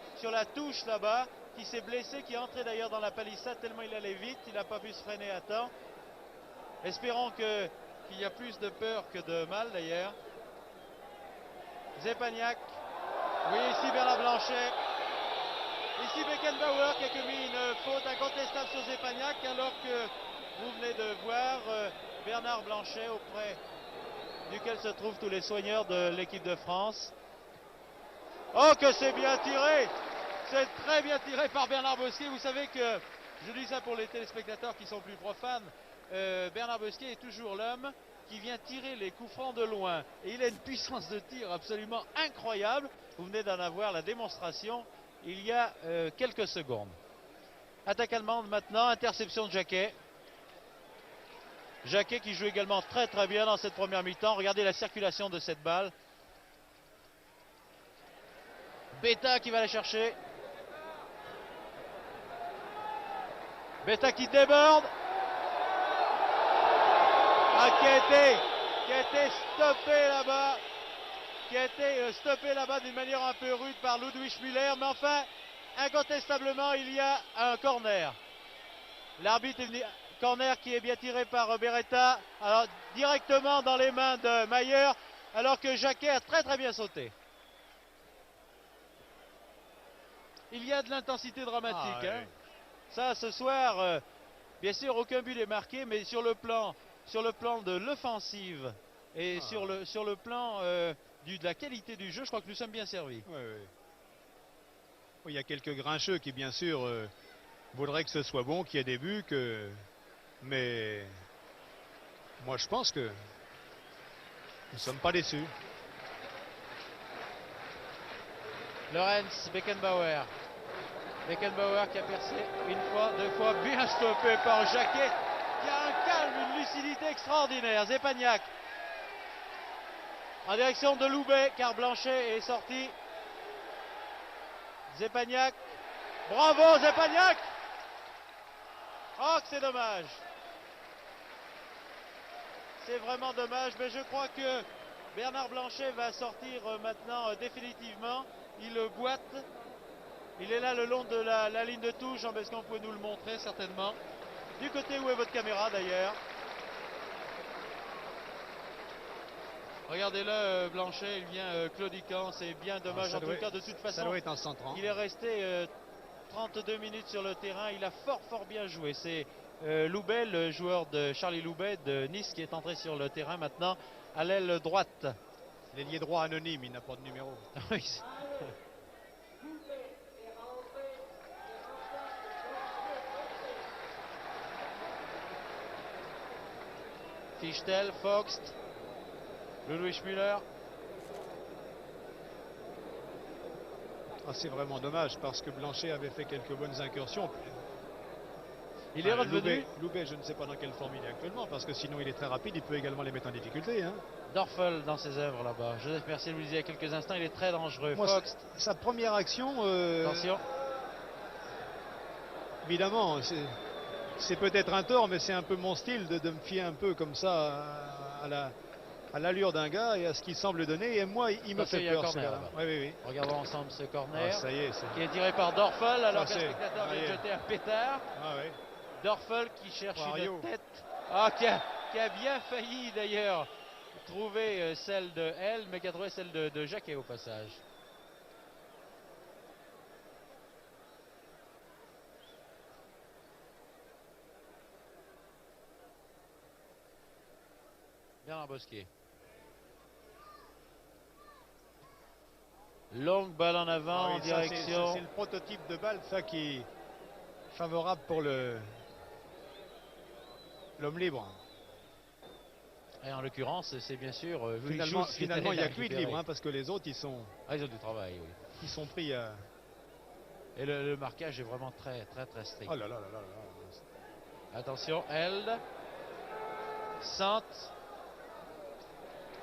touche là-bas, qui s'est blessé, qui est entré d'ailleurs dans la palissade tellement il allait vite, il n'a pas pu se freiner à temps. Espérons qu'il y a plus de peur que de mal d'ailleurs. Zepagnac. Oui, ici Bernard Blanchet. Ici Beckenbauer qui a commis une faute incontestable sur Zepagnac, alors que vous venez de voir Bernard Blanchet auprès duquel se trouvent tous les soigneurs de l'équipe de France. Oh, que c'est bien tiré! C'est très bien tiré par Bernard Bosquier. Vous savez que, je dis ça pour les téléspectateurs qui sont plus profanes, Bernard Bosquier est toujours l'homme qui vient tirer les coups francs de loin. Et il a une puissance de tir absolument incroyable. Vous venez d'en avoir la démonstration il y a quelques secondes. Attaque allemande maintenant, interception de Jacquet. Jacquet qui joue également très très bien dans cette première mi-temps. Regardez la circulation de cette balle. Beta qui va la chercher. Beta qui déborde. Ah, qui a été stoppé là-bas. Qui a été stoppé là-bas d'une manière un peu rude par Ludwig Müller. Mais enfin, incontestablement, il y a un corner. L'arbitre est venu. Corner qui est bien tiré par Beretta. Alors, directement dans les mains de Mayer. Alors que Jacquet a très très bien sauté. Il y a de l'intensité dramatique. Oui. Ça, ce soir, bien sûr, aucun but n'est marqué, mais sur le plan de l'offensive et sur le plan de la qualité du jeu, je crois que nous sommes bien servis. Oui, oui. Il y a quelques grincheux qui, bien sûr, voudraient que ce soit bon, qu'il y ait des buts, mais moi, je pense que nous ne sommes pas déçus. Lorenz, Beckenbauer. Beckenbauer qui a percé une fois, deux fois, bien stoppé par Jacquet. Il y a un calme, une lucidité extraordinaire. Zepagnac en direction de Loubet, car Blanchet est sorti. Zepagnac. Bravo Zepagnac. Oh, que c'est dommage. C'est vraiment dommage, mais je crois que Bernard Blanchet va sortir maintenant définitivement. Il boite. Il est là le long de la ligne de touche. Jean Bescon, vous pouvez nous le montrer certainement. Du côté où est votre caméra d'ailleurs. Regardez-le, Blanchet, il vient claudiquant. C'est bien dommage. En tout cas, de toute façon, ça doit être un centrant. Il est resté 32 minutes sur le terrain. Il a fort bien joué. C'est Loubet, le joueur de Charlie Loubet de Nice, qui est entré sur le terrain maintenant à l'aile droite. L'ailier droit anonyme, il n'a pas de numéro. Oui. Fichtel, Foxt, Ludwig Müller. Ah, c'est vraiment dommage parce que Blanchet avait fait quelques bonnes incursions. Il est revenu. Loubet, je ne sais pas dans quelle forme il est actuellement parce que sinon il est très rapide, il peut également les mettre en difficulté. Hein. Dorfel dans ses œuvres là-bas. Joseph Mercier vous le disait il y a quelques instants, il est très dangereux. Moi, Foxt. Sa première action. Attention. Évidemment, c'est peut-être un tort, mais c'est un peu mon style de me fier un peu comme ça à l'allure d'un gars et à ce qu'il semble donner. Et moi, il me fait peur. Oui, oui, oui. Regardons ensemble ce corner. Ça y est, qui est tiré par Dorfel alors que le spectateur vient de jeter un pétard. Dorfel qui cherche une tête. Qui a bien failli d'ailleurs trouver celle de elle, mais qui a trouvé celle de Jacquet au passage. Bernard Bosquet. Longue balle en avant en direction. C'est le prototype de balle, ça, qui est favorable pour l'homme libre. Et en l'occurrence, c'est bien sûr finalement il n'y a que lui de libre, parce que les autres, ils ont du travail. Oui. Ils sont pris à... Et le marquage est vraiment très strict. Oh là là là là là. Attention, Held. Sante.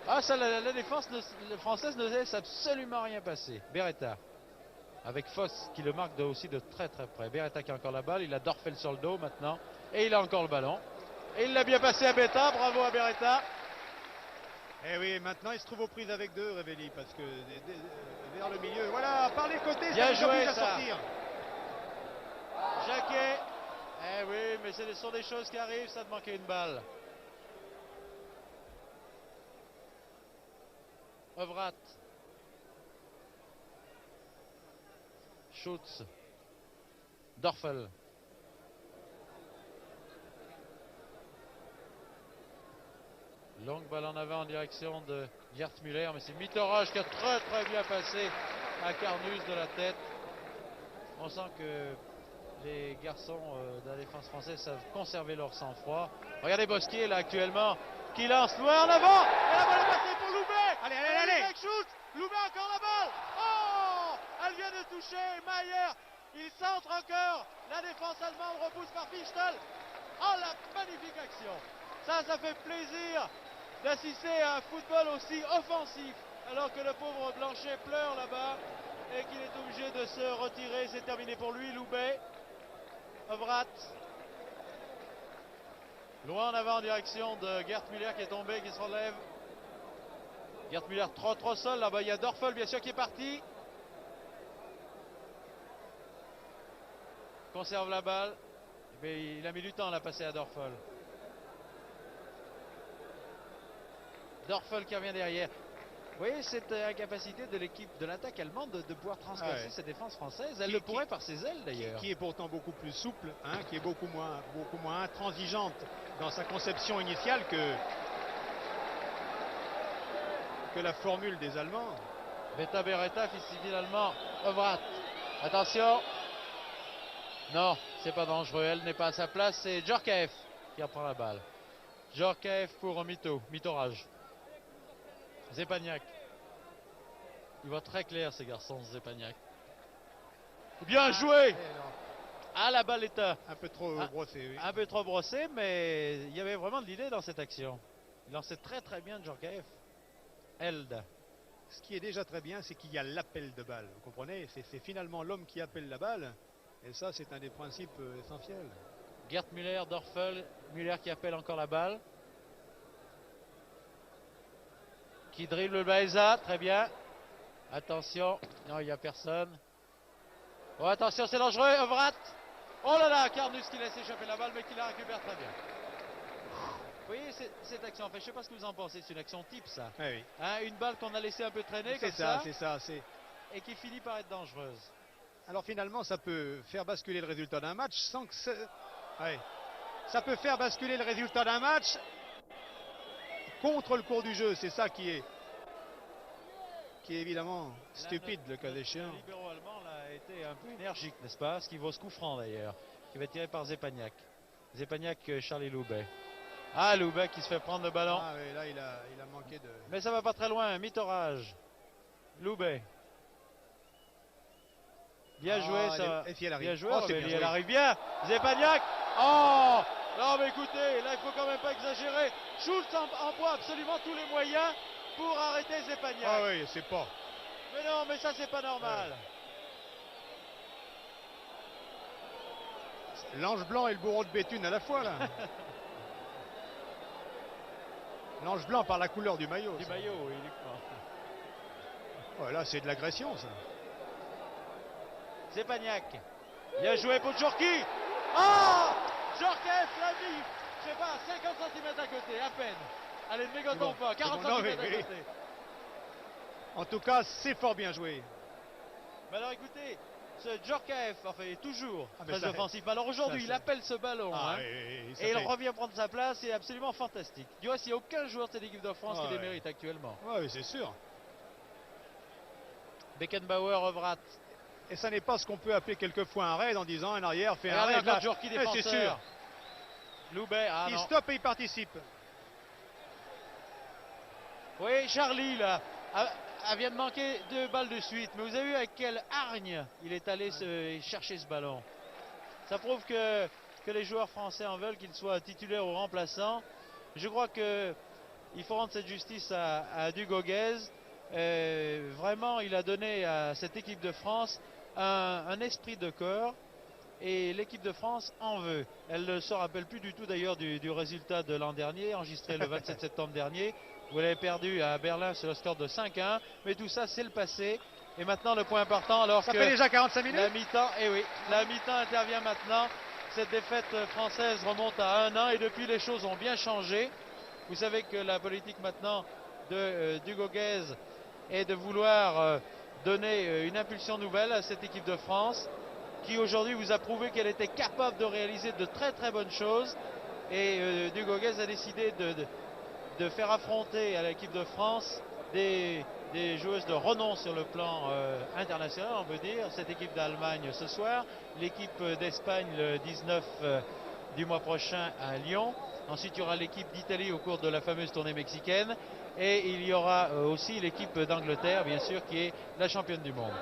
Ah, ça, la défense française ne laisse absolument rien passer. Beretta. Avec Foss qui le marque aussi de très près. Beretta qui a encore la balle. Il a Dorfel sur le dos maintenant. Et il a encore le ballon. Et il l'a bien passé à Betta. Bravo à Beretta. Et oui, maintenant il se trouve aux prises avec deux, Revelli, parce que vers le milieu, voilà, par les côtés, bien joué, à sortir. Jacquet. Eh oui, mais ce sont des choses qui arrivent, ça de manquer une balle. Ovrat. Schutz. Dorfel. Longue balle en avant en direction de Gert Müller, mais c'est Mitterrand qui a très bien passé à Carnus de la tête. On sent que les garçons de la défense française savent conserver leur sang-froid. Regardez Bosquet là actuellement qui lance loin en avant. Et la balle est passée pour Loubet. Allez. Shoot. Loubet encore la balle. Oh, elle vient de toucher Mayer. Il centre encore. La défense allemande repousse par Fichtel. Oh, la magnifique action. Ça fait plaisir d'assister à un football aussi offensif alors que le pauvre Blanchet pleure là-bas et qu'il est obligé de se retirer. C'est terminé pour lui. Loubet. Ovrat. Loin en avant en direction de Gert Müller qui est tombé, qui se relève. Gert Müller trop seul. Là-bas, il y a Dorfel, bien sûr, qui est parti. Conserve la balle. Mais il a mis du temps à la passer à Dorfel. Dorfel qui revient derrière. Vous voyez cette incapacité de l'équipe de l'attaque allemande de pouvoir transgresser cette défense française. Elle le pourrait par ses ailes d'ailleurs. Qui est pourtant beaucoup plus souple, qui est beaucoup moins intransigeante dans sa conception initiale que la formule des Allemands. Betta Beretta, fils civil allemand. Ovrat. Attention. Non, c'est pas dangereux. Elle n'est pas à sa place. C'est Djorkaeff qui reprend la balle. Djorkaeff pour Mitorage. Zepaniak. Il voit très clair ces garçons, Zepaniak. Bien joué. Ah, la balle est un peu trop brossée. Oui. Un peu trop brossée, mais il y avait vraiment de l'idée dans cette action. Il lançait très bien Djorkaeff. Held. Ce qui est déjà très bien, c'est qu'il y a l'appel de balle. Vous comprenez? C'est finalement l'homme qui appelle la balle. Et ça, c'est un des principes essentiels. Gert Müller, Dorfel. Müller qui appelle encore la balle. Qui dribble le Baeza, très bien. Attention, non, il n'y a personne. Oh, attention, c'est dangereux, Ovrat. Oh là là, Carnus qui laisse échapper la balle, mais qui la récupère très bien. Vous voyez cette action, en fait, je ne sais pas ce que vous en pensez, c'est une action type, ça. Oui. Une balle qu'on a laissé un peu traîner comme ça. C'est ça. Et qui finit par être dangereuse. Alors finalement, ça peut faire basculer le résultat d'un match sans que ça peut faire basculer le résultat d'un match contre le cours du jeu. C'est ça qui est évidemment stupide, le cas échéant. Le libéro allemand là, a été un peu énergique, n'est-ce pas? Ce qui vaut ce coup franc d'ailleurs, qui va être tiré par Zepaniak. Zepaniak, Charlie Loubet. Ah, Loubet qui se fait prendre le ballon. Ah oui, là il a manqué de... Mais ça va pas très loin, Mitorage. Loubet. Bien joué, ça. Bien joué, elle arrive bien. Zepaniak. Oh! Non mais écoutez, là il faut quand même pas exagérer. Schultz emploie absolument tous les moyens pour arrêter Zepaniak. Ah oui, c'est pas. Mais non, mais ça c'est pas normal. L'ange blanc et le bourreau de Béthune à la fois là. L'ange blanc par la couleur du maillot. Du maillot, uniquement. Voilà, c'est de l'agression, ça. C'est Pagnac. Bien joué pour Djorki. Ah, Djorkaeff l'a mis, je sais pas, 50 cm à côté, à peine. Allez, ne mégotons pas, 40 cm à côté. En tout cas, c'est fort bien joué. Mais alors écoutez, ce Djorkaeff, enfin, est toujours très ça, offensif. Alors aujourd'hui, il appelle ce ballon. Et il revient prendre sa place, c'est absolument fantastique. Du reste, il n'y a aucun joueur de cette équipe de France qui les mérite actuellement. Oui, c'est sûr. Beckenbauer, Evrath. Et ça n'est pas ce qu'on peut appeler quelquefois un raid en disant un arrière fait un raid. Regardez Djorki défenseur. C'est sûr. Loubet, il stoppe et il participe. Oui, Charlie, là, vient de manquer 2 balles de suite. Mais vous avez vu avec quelle hargne il est allé chercher ce ballon. Ça prouve que les joueurs français en veulent, qu'ils soient titulaires ou remplaçants. Je crois qu'il faut rendre cette justice à Dugoguez. Vraiment, il a donné à cette équipe de France un esprit de corps. Et l'équipe de France en veut. Elle ne se rappelle plus du tout d'ailleurs du résultat de l'an dernier, enregistré le 27 septembre dernier. Vous l'avez perdu à Berlin sur le score de 5-1. Mais tout ça, c'est le passé. Et maintenant, le point important, alors ça que fait déjà 45 minutes. La mi-temps, la mi-temps intervient maintenant. Cette défaite française remonte à 1-1 et depuis, les choses ont bien changé. Vous savez que la politique maintenant de Dugoguez est de vouloir donner une impulsion nouvelle à cette équipe de France, qui aujourd'hui vous a prouvé qu'elle était capable de réaliser de très très bonnes choses. Et Dugoguez a décidé de faire affronter à l'équipe de France des joueuses de renom sur le plan international, on peut dire. Cette équipe d'Allemagne ce soir, l'équipe d'Espagne le 19 du mois prochain à Lyon. Ensuite, il y aura l'équipe d'Italie au cours de la fameuse tournée mexicaine. Et il y aura aussi l'équipe d'Angleterre, bien sûr, qui est la championne du monde.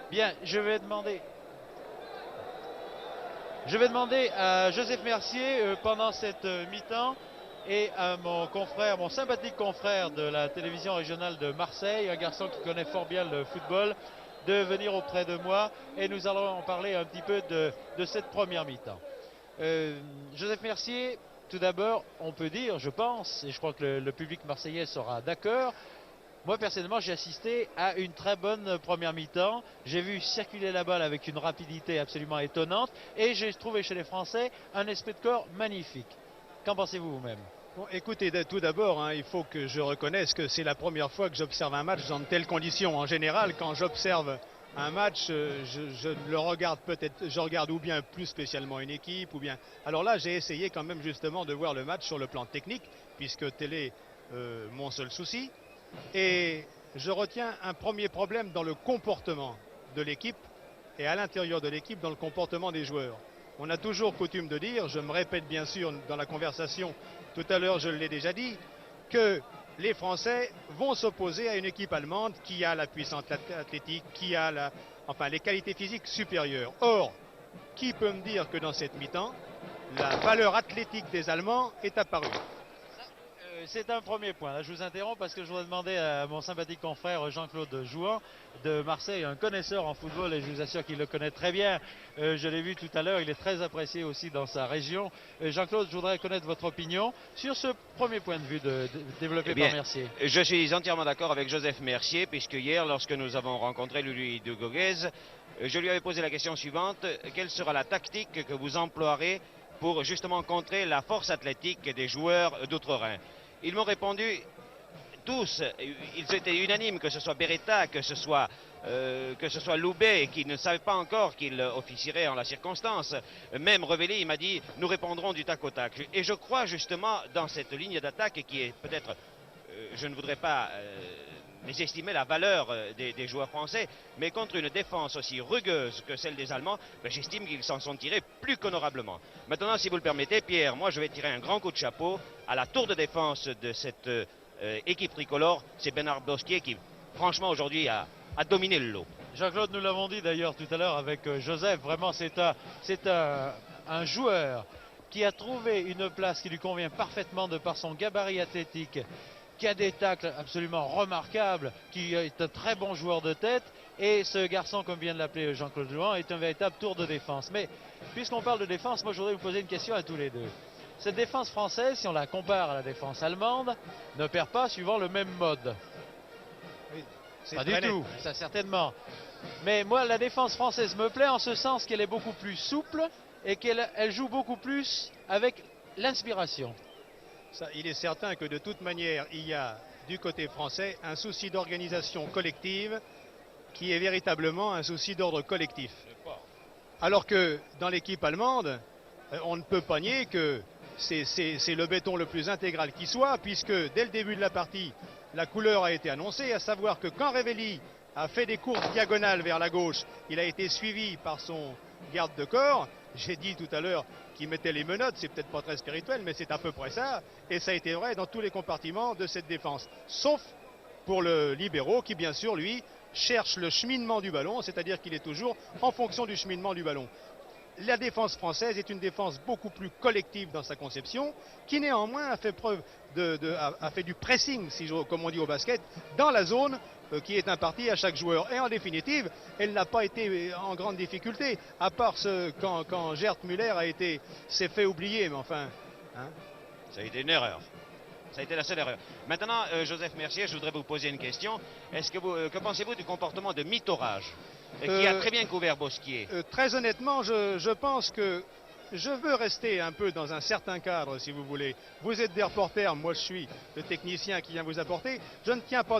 Bien, je vais demander à Joseph Mercier pendant cette mi-temps et à mon sympathique confrère de la télévision régionale de Marseille, un garçon qui connaît fort bien le football, de venir auprès de moi et nous allons en parler un petit peu de cette première mi-temps. Joseph Mercier, tout d'abord, on peut dire, je pense, et je crois que le public marseillais sera d'accord, moi personnellement j'ai assisté à une très bonne première mi-temps. J'ai vu circuler la balle avec une rapidité absolument étonnante et j'ai trouvé chez les Français un esprit de corps magnifique. Qu'en pensez-vous vous-même? Bon, écoutez, tout d'abord, il faut que je reconnaisse que c'est la première fois que j'observe un match dans de telles conditions. En général, quand j'observe un match, je le regarde peut-être, je regarde ou bien plus spécialement une équipe, ou bien... Alors là, j'ai essayé quand même justement de voir le match sur le plan technique, puisque tel est mon seul souci. Et je retiens un premier problème dans le comportement de l'équipe et à l'intérieur de l'équipe dans le comportement des joueurs. On a toujours coutume de dire, je me répète bien sûr dans la conversation, tout à l'heure je l'ai déjà dit, que les Français vont s'opposer à une équipe allemande qui a la puissance athlétique, qui a les qualités physiques supérieures. Or, qui peut me dire que dans cette mi-temps, la valeur athlétique des Allemands est apparue? C'est un premier point. Là, je vous interromps parce que je voudrais demander à mon sympathique confrère Jean-Claude Jouan de Marseille, un connaisseur en football et je vous assure qu'il le connaît très bien. Je l'ai vu tout à l'heure, il est très apprécié aussi dans sa région. Jean-Claude, je voudrais connaître votre opinion sur ce premier point de vue développé par Mercier. Je suis entièrement d'accord avec Joseph Mercier puisque hier, lorsque nous avons rencontré Louis Dugoguez, je lui avais posé la question suivante: quelle sera la tactique que vous emploierez pour justement contrer la force athlétique des joueurs d'outre-Rhin? Ils m'ont répondu tous, ils étaient unanimes, que ce soit Beretta, que ce soit Loubet, qui ne savait pas encore qu'il officierait en la circonstance. Même Revelli, il m'a dit, nous répondrons du tac au tac. Et je crois justement dans cette ligne d'attaque qui est peut-être, je ne voudrais pas mésestimer la valeur des joueurs français, mais contre une défense aussi rugueuse que celle des Allemands, j'estime qu'ils s'en sont tirés plus qu'honorablement. Maintenant, si vous le permettez, Pierre, moi je vais tirer un grand coup de chapeau à la tour de défense de cette équipe tricolore. C'est Bernard Bosquier qui, franchement, aujourd'hui a dominé le lot. Jean-Claude, nous l'avons dit d'ailleurs tout à l'heure avec Joseph, vraiment c'est un un joueur qui a trouvé une place qui lui convient parfaitement de par son gabarit athlétique, qui a des tacles absolument remarquables, qui est un très bon joueur de tête. Et ce garçon, comme vient de l'appeler Jean-Claude Jouan, est un véritable tour de défense. Mais puisqu'on parle de défense, moi je voudrais vous poser une question à tous les deux. Cette défense française, si on la compare à la défense allemande, ne perd pas suivant le même mode. Oui, pas du tout, ça certainement. Mais moi, la défense française me plaît en ce sens qu'elle est beaucoup plus souple et qu'elle joue beaucoup plus avec l'inspiration. Il est certain que de toute manière, il y a du côté français un souci d'organisation collective qui est véritablement un souci d'ordre collectif. Alors que dans l'équipe allemande, on ne peut pas nier que c'est le béton le plus intégral qui soit, puisque dès le début de la partie, la couleur a été annoncée, à savoir que quand Révelli a fait des courses diagonales vers la gauche, il a été suivi par son garde de corps. J'ai dit tout à l'heure qu'il mettait les menottes, c'est peut-être pas très spirituel, mais c'est à peu près ça. Et ça a été vrai dans tous les compartiments de cette défense. Sauf pour le libéro qui, bien sûr, lui, cherche le cheminement du ballon, c'est-à-dire qu'il est toujours en fonction du cheminement du ballon. La défense française est une défense beaucoup plus collective dans sa conception, qui néanmoins a fait preuve a fait du pressing, comme on dit au basket, dans la zone qui est impartie à chaque joueur. Et en définitive, elle n'a pas été en grande difficulté, à part quand Gerd Müller s'est fait oublier, mais enfin... Hein. Ça a été une erreur. Ça a été la seule erreur. Maintenant, Joseph Mercier, je voudrais vous poser une question. Que pensez-vous du comportement de Mitorage, qui a très bien couvert Bosquier? Très honnêtement, je pense que je veux rester un peu dans un certain cadre, si vous voulez. Vous êtes des reporters, moi je suis le technicien qui vient vous apporter. Je ne tiens pas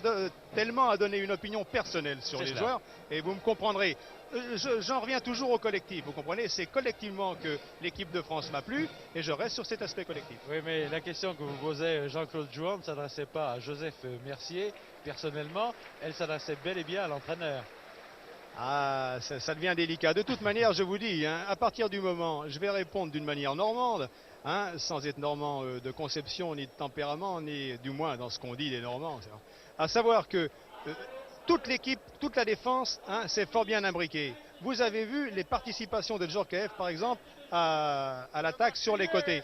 tellement à donner une opinion personnelle sur les joueurs, et vous me comprendrez. J'en reviens toujours au collectif, vous comprenez? C'est collectivement que l'équipe de France m'a plu, et je reste sur cet aspect collectif. Oui, mais la question que vous posez, Jean-Claude Jouan, ne s'adressait pas à Joseph Mercier, personnellement, elle s'adressait bel et bien à l'entraîneur. Ah, ça devient délicat. De toute manière, je vous dis, hein, à partir du moment, je vais répondre d'une manière normande, hein, sans être normand de conception, ni de tempérament, ni du moins dans ce qu'on dit des Normands. À savoir que toute l'équipe, toute la défense, hein, c'est fort bien imbriqué. Vous avez vu les participations de Djorkaeff, par exemple, à l'attaque sur les côtés.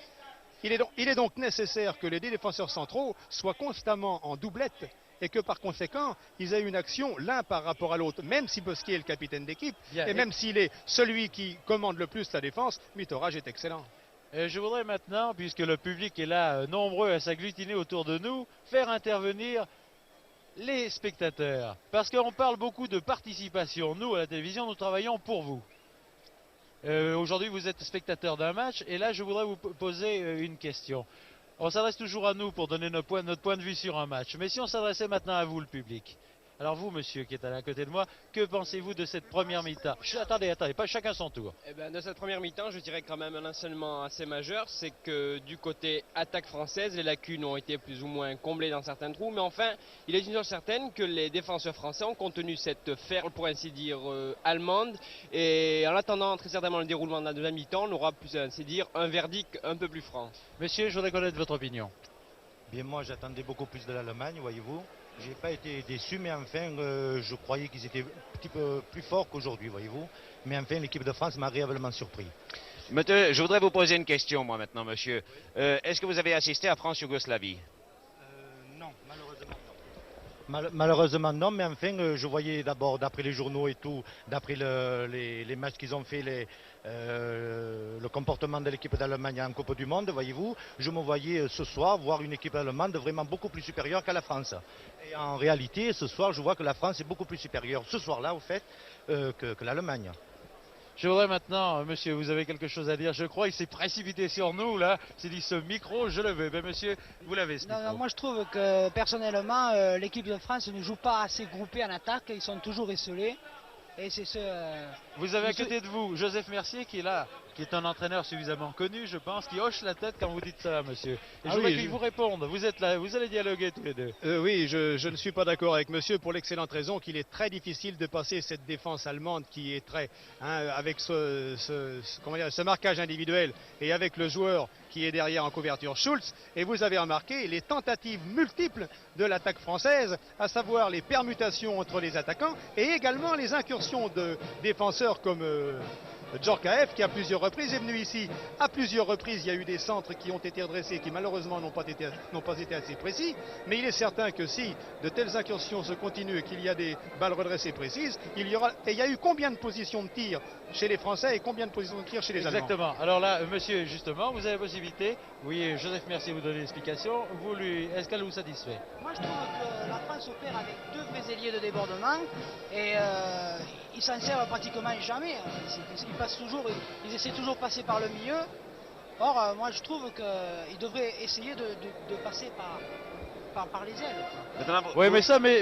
Il est donc nécessaire que les deux défenseurs centraux soient constamment en doublette, et que par conséquent, ils aient une action l'un par rapport à l'autre, même si Bosquier est le capitaine d'équipe, et même s'il est celui qui commande le plus la défense, Mitorage est excellent. Et je voudrais maintenant, puisque le public est là, nombreux à s'agglutiner autour de nous, faire intervenir les spectateurs. Parce qu'on parle beaucoup de participation. Nous, à la télévision, nous travaillons pour vous. Aujourd'hui, vous êtes spectateur d'un match, et là, je voudrais vous poser une question. On s'adresse toujours à nous pour donner notre point de vue sur un match. Mais si on s'adressait maintenant à vous, le public. Alors vous, monsieur, qui êtes à côté de moi, que pensez-vous de cette première mi-temps? Attendez, pas chacun son tour. Eh ben, de cette première mi-temps, je dirais quand même un enseignement assez majeur. C'est que du côté attaque française, les lacunes ont été plus ou moins comblées dans certains trous. Mais enfin, il est une chose certaine que les défenseurs français ont contenu cette ferle, pour ainsi dire, allemande. Et en attendant très certainement le déroulement de la deuxième mi-temps, on aura, plus ainsi dire, un verdict un peu plus franc. Monsieur, je voudrais connaître votre opinion. Bien, moi, j'attendais beaucoup plus de l'Allemagne, voyez-vous. J'ai pas été déçu, mais enfin, je croyais qu'ils étaient un petit peu plus forts qu'aujourd'hui, voyez-vous. Mais enfin, l'équipe de France m'a agréablement surpris. Monsieur, je voudrais vous poser une question, moi, maintenant, monsieur. Est-ce que vous avez assisté à France-Yougoslavie? Non, malheureusement non. Malheureusement non, mais enfin, je voyais d'abord, d'après les journaux et tout, d'après les matchs qu'ils ont fait, le comportement de l'équipe d'Allemagne en Coupe du Monde, voyez-vous, je me voyais ce soir voir une équipe allemande vraiment beaucoup plus supérieure qu'à la France. Et en réalité, ce soir, je vois que la France est beaucoup plus supérieure, ce soir-là, au fait, que l'Allemagne. Je voudrais maintenant, monsieur, vous avez quelque chose à dire. Je crois qu'il s'est précipité sur nous, là. Il s'est dit, ce micro, je le veux. Ben, monsieur, vous l'avez, ce micro. Non, moi, je trouve que, personnellement, l'équipe de France ne joue pas assez groupée en attaque. Ils sont toujours esselés. Et c'est ce... Vous avez à côté de vous Joseph Mercier qui est là, qui est un entraîneur suffisamment connu, je pense, qui hoche la tête quand vous dites ça, monsieur. Et je voudrais qu'il vous réponde. Vous êtes là, vous allez dialoguer tous les deux. Oui, je ne suis pas d'accord avec monsieur pour l'excellente raison qu'il est très difficile de passer cette défense allemande qui est très... avec ce marquage individuel et avec le joueur qui est derrière en couverture, Schulz. Et vous avez remarqué les tentatives multiples de l'attaque française, à savoir les permutations entre les attaquants et également les incursions de défenseurs comme Djorkaeff, qui à plusieurs reprises est venu ici. À plusieurs reprises, il y a eu des centres qui ont été redressés, qui malheureusement n'ont pas été assez précis. Mais il est certain que si de telles incursions se continuent et qu'il y a des balles redressées précises, il y aura. Et il y a eu combien de positions de tir chez les Français et combien de positions de tir chez les Allemands? Exactement. Alors là, monsieur, justement, vous avez la possibilité. Oui, Joseph Mercier vous donne l'explication. Est-ce qu'elle vous satisfait? Moi je trouve que la France opère avec deux vrais ailiers de débordement et ils s'en servent pratiquement jamais. Ils essaient toujours de passer par le milieu. Or, moi je trouve qu'ils devraient essayer de passer par les ailes. Oui,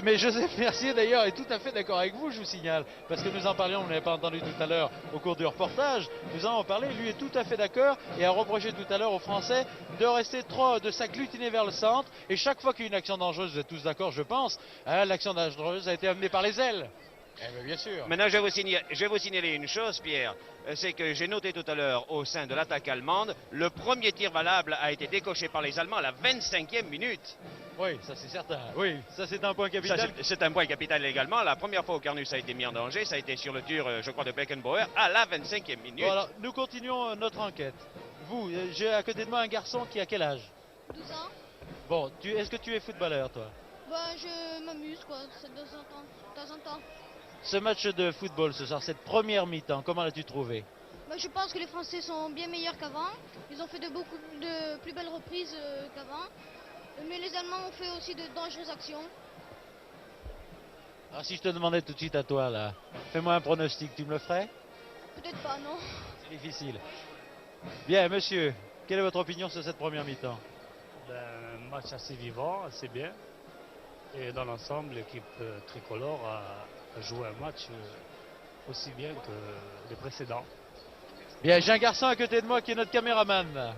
mais Joseph Mercier d'ailleurs est tout à fait d'accord avec vous, je vous signale, parce que nous en parlions, vous n'avez pas entendu tout à l'heure au cours du reportage, nous en avons parlé, lui est tout à fait d'accord et a reproché tout à l'heure aux Français de rester trop, de s'agglutiner vers le centre, et chaque fois qu'il y a une action dangereuse, vous êtes tous d'accord je pense, hein, l'action dangereuse a été amenée par les ailes. Eh bien, bien sûr. Maintenant, je vais vous signaler une chose, Pierre. C'est que j'ai noté tout à l'heure au sein de l'attaque allemande, le premier tir valable a été décoché par les Allemands à la 25e minute. Oui, ça c'est certain. Oui, ça c'est un point capital. C'est un point capital également. La première fois où Carnus a été mis en danger, ça a été sur le tir, je crois, de Beckenbauer à la 25e minute. Bon, alors, nous continuons notre enquête. Vous, j'ai à côté de moi un garçon qui a quel âge? 12 ans. Bon, est-ce que tu es footballeur, toi? Bah, je m'amuse, quoi, de temps en temps. Ce match de football ce soir, cette première mi-temps, comment l'as-tu trouvé? Bah, je pense que les Français sont bien meilleurs qu'avant. Ils ont fait beaucoup de plus belles reprises qu'avant. Mais les Allemands ont fait aussi de dangereuses actions. Alors si je te demandais tout de suite à toi, là, fais-moi un pronostic, tu me le ferais? Peut-être pas, non. C'est difficile. Bien, monsieur, quelle est votre opinion sur cette première mi-temps? Un match assez vivant, assez bien. Et dans l'ensemble, l'équipe tricolore a joué un match aussi bien que les précédents. Bien, j'ai un garçon à côté de moi qui est notre caméraman.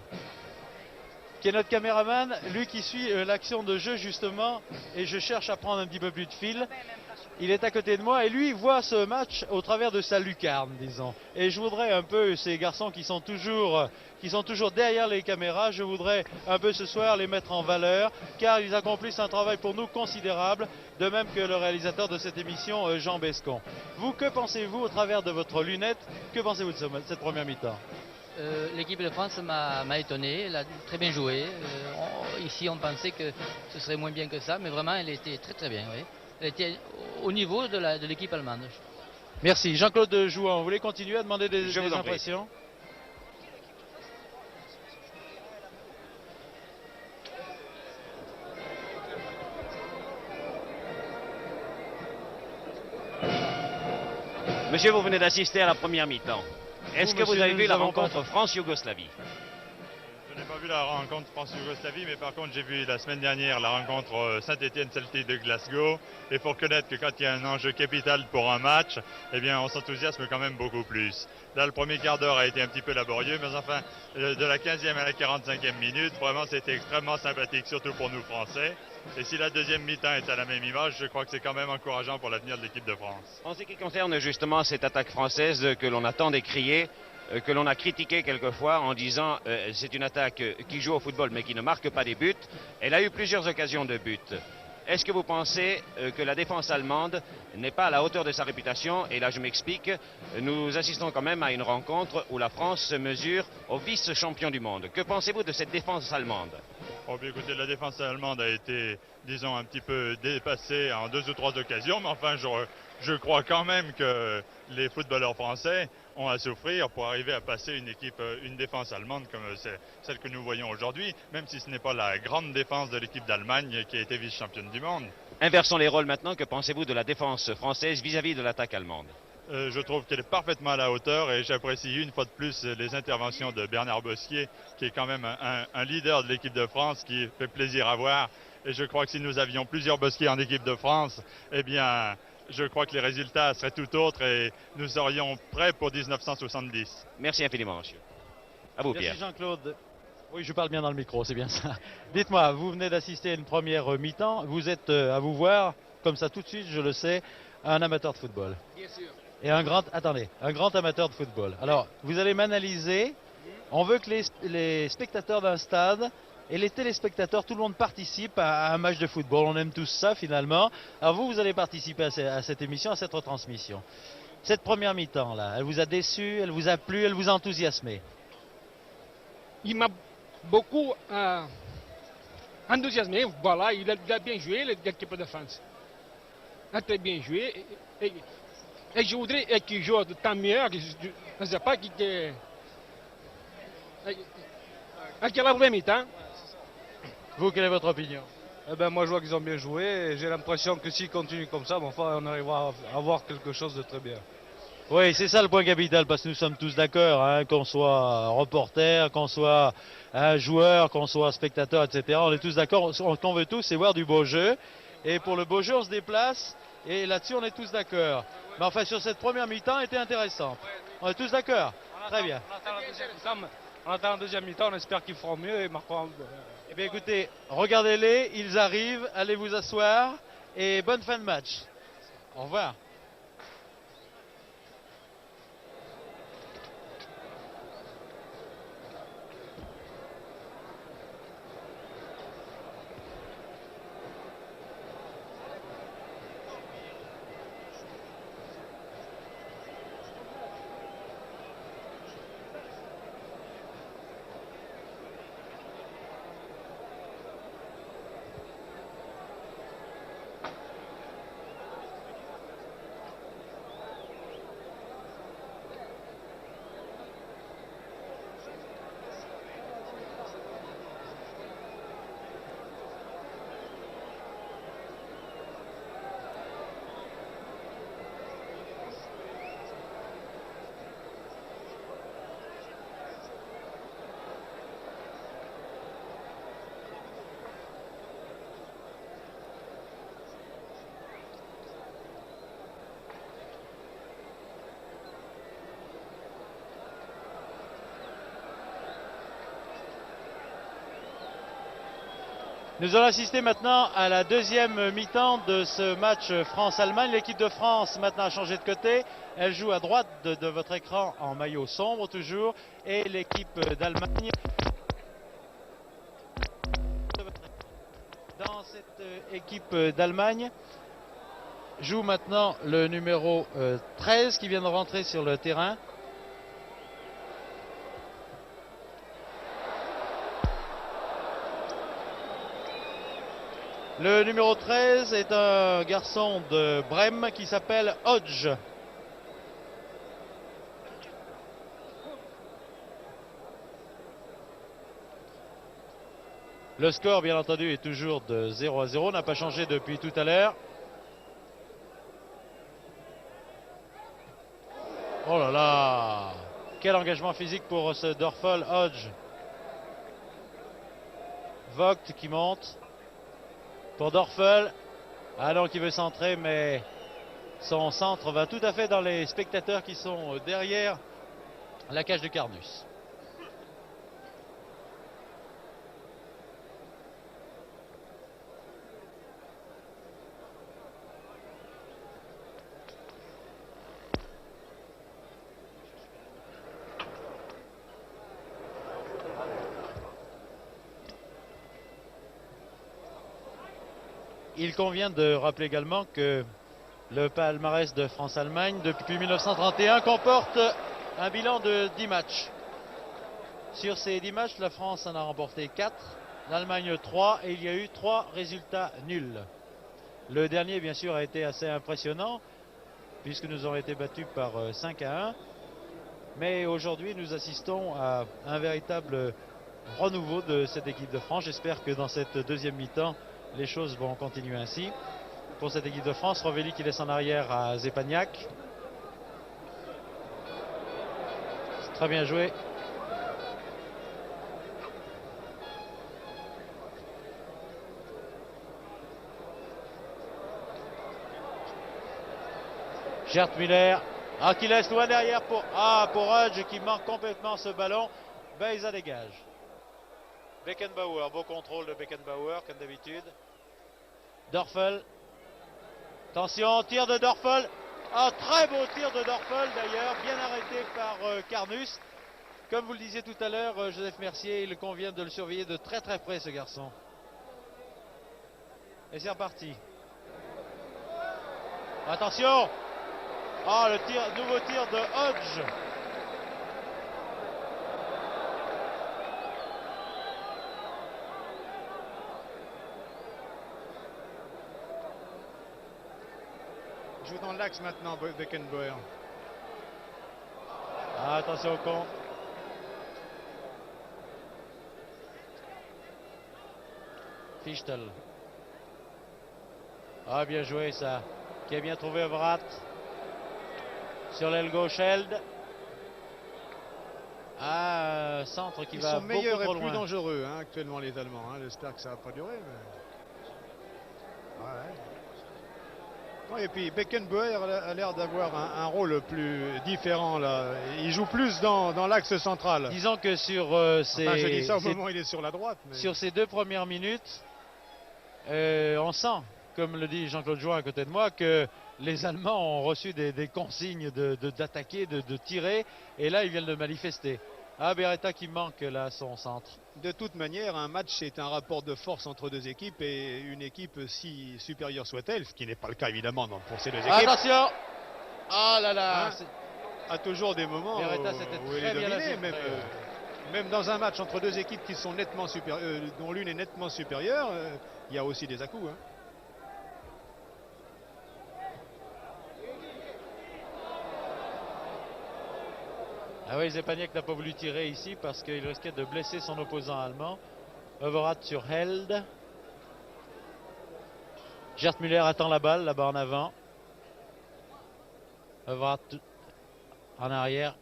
Lui qui suit l'action de jeu justement, et je cherche à prendre un petit peu plus de fil. Il est à côté de moi et lui voit ce match au travers de sa lucarne, disons. Et je voudrais un peu, ces garçons qui sont toujours derrière les caméras, je voudrais un peu ce soir les mettre en valeur, car ils accomplissent un travail pour nous considérable, de même que le réalisateur de cette émission, Jean Bescon. Vous, que pensez-vous au travers de votre lunette? Que pensez-vous de cette première mi-temps? L'équipe de France m'a étonné, elle a très bien joué. Ici, on pensait que ce serait moins bien que ça, mais vraiment, elle était très très bien. Oui. Elle était au niveau de l'équipe allemande. Merci. Jean-Claude Jouan, vous voulez continuer à demander des impressions? Monsieur, vous venez d'assister à la première mi-temps. Est-ce que vous avez vu la rencontre France-Yougoslavie? Je n'ai pas vu la rencontre France-Yougoslavie, mais par contre j'ai vu la semaine dernière la rencontre Saint-Étienne-Celtic de Glasgow. Et il faut reconnaître que quand il y a un enjeu capital pour un match, eh bien on s'enthousiasme quand même beaucoup plus. Là, le premier quart d'heure a été un petit peu laborieux, mais enfin, de la 15e à la 45e minute, vraiment c'était extrêmement sympathique, surtout pour nous Français. Et si la deuxième mi-temps est à la même image, je crois que c'est quand même encourageant pour l'avenir de l'équipe de France. En ce qui concerne justement cette attaque française que l'on a tant décriée, que l'on a critiquée quelquefois en disant c'est une attaque qui joue au football mais qui ne marque pas des buts, elle a eu plusieurs occasions de but. Est-ce que vous pensez que la défense allemande n'est pas à la hauteur de sa réputation? Et là je m'explique, nous assistons quand même à une rencontre où la France se mesure au vice-champion du monde. Que pensez-vous de cette défense allemande? Oh, bien, écoutez, la défense allemande a été, disons, un petit peu dépassée en 2 ou 3 occasions, mais enfin je crois quand même que les footballeurs français ont à souffrir pour arriver à passer une défense allemande comme celle que nous voyons aujourd'hui, même si ce n'est pas la grande défense de l'équipe d'Allemagne qui a été vice-championne du monde. Inversons les rôles maintenant. Que pensez-vous de la défense française vis-à-vis de l'attaque allemande? Je trouve qu'elle est parfaitement à la hauteur et j'apprécie une fois de plus les interventions de Bernard Bosquier, qui est quand même un leader de l'équipe de France qui fait plaisir à voir. Et je crois que si nous avions plusieurs Bosquier en équipe de France, eh bien, je crois que les résultats seraient tout autres et nous serions prêts pour 1970. Merci infiniment, monsieur. À vous, Pierre. Merci Jean-Claude. Oui, je parle bien dans le micro, c'est bien ça. Dites-moi, vous venez d'assister à une première mi-temps. Vous êtes, à vous voir, comme ça tout de suite, je le sais, un amateur de football. Bien sûr. Et un grand amateur de football. Alors, vous allez m'analyser. On veut que les spectateurs d'un stade et les téléspectateurs, tout le monde participe à un match de football. On aime tous ça finalement. Alors vous allez participer à cette émission, à cette retransmission. Cette première mi-temps, là, elle vous a déçu, elle vous a plu, elle vous a enthousiasmé? Il m'a beaucoup enthousiasmé. Voilà, il a bien joué, l'équipe de France. Il a très bien joué. Et je voudrais qu'il joue tant mieux. Je ne sais pas qui est. À quelle première mi-temps. Vous, quelle est votre opinion? Eh ben, moi, je vois qu'ils ont bien joué. Et j'ai l'impression que s'ils continuent comme ça, bon, enfin, on arrivera à avoir quelque chose de très bien. Oui, c'est ça le point capital, parce que nous sommes tous d'accord, hein, qu'on soit reporter, qu'on soit un joueur, qu'on soit spectateur, etc. On est tous d'accord, ce qu'on veut tous, c'est voir du beau jeu. Et pour le beau jeu, on se déplace, et là-dessus, on est tous d'accord. Mais enfin, sur cette première mi-temps, était intéressante. On est tous d'accord? Très bien. On attend la deuxième mi-temps, on espère qu'ils feront mieux et marqueront. Eh bien, écoutez, regardez-les, ils arrivent, allez vous asseoir, et bonne fin de match. Au revoir. Nous allons assister maintenant à la deuxième mi-temps de ce match France-Allemagne. L'équipe de France maintenant a changé de côté. Elle joue à droite de votre écran en maillot sombre toujours. Et l'équipe d'Allemagne dans cette équipe d'Allemagne joue maintenant le numéro 13 qui vient de rentrer sur le terrain. Le numéro 13 est un garçon de Brême qui s'appelle Hodge. Le score, bien entendu, est toujours de 0-0, n'a pas changé depuis tout à l'heure. Oh là là! Quel engagement physique pour ce Dorfel Hodge. Vogt qui monte. Pour Dorfel, alors qu'il veut centrer, mais son centre va tout à fait dans les spectateurs qui sont derrière la cage de Carnus. Il convient de rappeler également que le palmarès de France-Allemagne depuis 1931 comporte un bilan de 10 matchs. Sur ces 10 matchs, la France en a remporté 4, l'Allemagne 3 et il y a eu 3 résultats nuls. Le dernier, bien sûr, a été assez impressionnant puisque nous avons été battus par 5-1. Mais aujourd'hui, nous assistons à un véritable renouveau de cette équipe de France. J'espère que dans cette deuxième mi-temps, les choses vont continuer ainsi. Pour cette équipe de France, Rovelli qui laisse en arrière à Zepagnac. Très bien joué. Gerd Müller. Qui laisse loin derrière pour Hodge qui manque complètement ce ballon. Beza dégage. Beckenbauer, beau contrôle de Beckenbauer comme d'habitude. Dorfel. Attention, tir de Dorfel. Très beau tir de Dorfel d'ailleurs, bien arrêté par Carnus. Comme vous le disiez tout à l'heure, Joseph Mercier, il convient de le surveiller de très très près ce garçon. Et c'est reparti. Attention. Ah, le nouveau tir de Hodge. Il joue dans l'axe maintenant, Beckenbauer. Ah, attention au con. Fichtel. Ah, bien joué ça. Qui a bien trouvé Overath. Sur l'aile gauche, Held. Ah, centre qui va beaucoup trop loin. Ils sont meilleurs et plus loin. dangereux actuellement les Allemands. J'espère que ça va pas durer. Mais... Ouais. Et puis Beckenbauer a l'air d'avoir un rôle plus différent là. Il joue plus dans l'axe central. Disons que sur je dis ça au moment où il est sur la droite. Mais... Sur ces 2 premières minutes, on sent, comme le dit Jean-Claude Join à côté de moi, que les Allemands ont reçu des consignes d'attaquer, de tirer, et là ils viennent de manifester. Ah, Beretta qui manque là son centre. De toute manière, un match c'est un rapport de force entre 2 équipes, et une équipe, si supérieure soit-elle, ce qui n'est pas le cas évidemment pour ces 2 équipes. Attention! Ah là là! A toujours des moments Beretta, où elle est dominée, même dans un match entre 2 équipes qui sont nettement supérieures, dont l'une est nettement supérieure, il y a aussi des à-coups. Ah oui, Zepaniak n'a pas voulu tirer ici parce qu'il risquait de blesser son opposant allemand. Overath sur Held. Gerd Müller attend la balle là-bas en avant. Overath en arrière.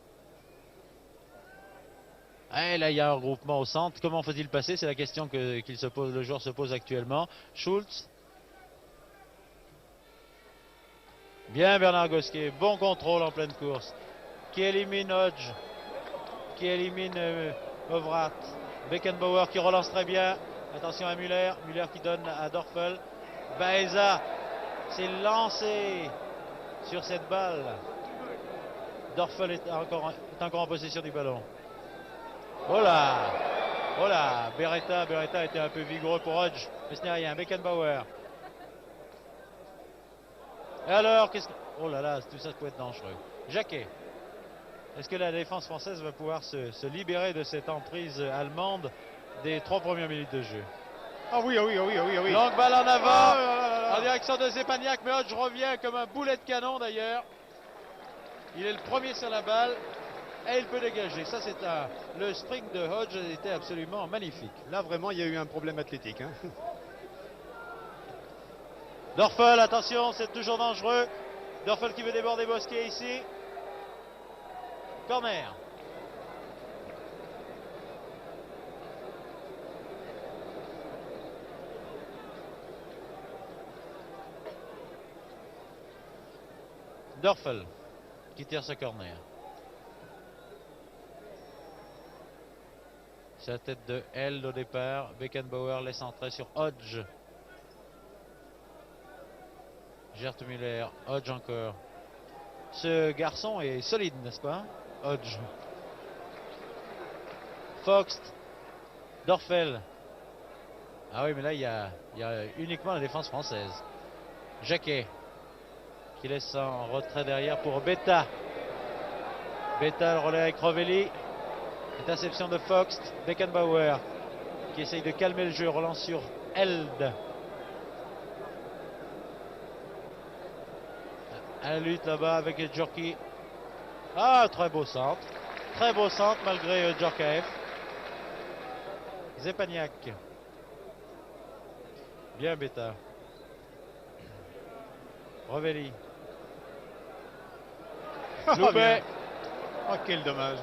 Et là, il y a un regroupement au centre. Comment faut-il passer? C'est la question que le joueur se pose actuellement. Schulz. Bien Bernard Gosquet. Bon contrôle en pleine course. Qui élimine Hodge, qui élimine Overath. Beckenbauer qui relance très bien. Attention à Müller. Müller qui donne à Dorfel. Baeza s'est lancé sur cette balle. Dorfel est encore en possession du ballon. Oh là! Oh là! Beretta était un peu vigoureux pour Hodge. Mais ce n'est rien. Beckenbauer. Et alors, oh là là, tout ça peut être dangereux. Jacquet. Est-ce que la défense française va pouvoir se libérer de cette emprise allemande des 3 premières minutes de jeu? Ah oui. Longue balle en avant, en direction de Zepaniak, mais Hodge revient comme un boulet de canon d'ailleurs. Il est le premier sur la balle et il peut dégager. Ça, le sprint de Hodge était absolument magnifique. Là, vraiment, il y a eu un problème athlétique. Dorfel, attention, c'est toujours dangereux. Dorfel qui veut déborder Bosquet ici. Corner. Dorfel qui tire ce corner. C'est la tête de Held au départ. Beckenbauer laisse entrer sur Hodge. Gerd Müller, Hodge encore. Ce garçon est solide, n'est-ce pas? Hodge. Fox. Dorfel. Ah oui, mais là, il y a uniquement la défense française. Jacquet. Qui laisse en retrait derrière pour Beta. Beta, le relais avec Rovelli. Interception de Fox. Beckenbauer. Qui essaye de calmer le jeu. Relance sur Held. À la lutte là-bas avec Djorki. Ah, très beau centre. Très beau centre malgré Djorkaeff. Zepaniak. Bien Beta. Rovelli. Loubet. Oh, quel dommage.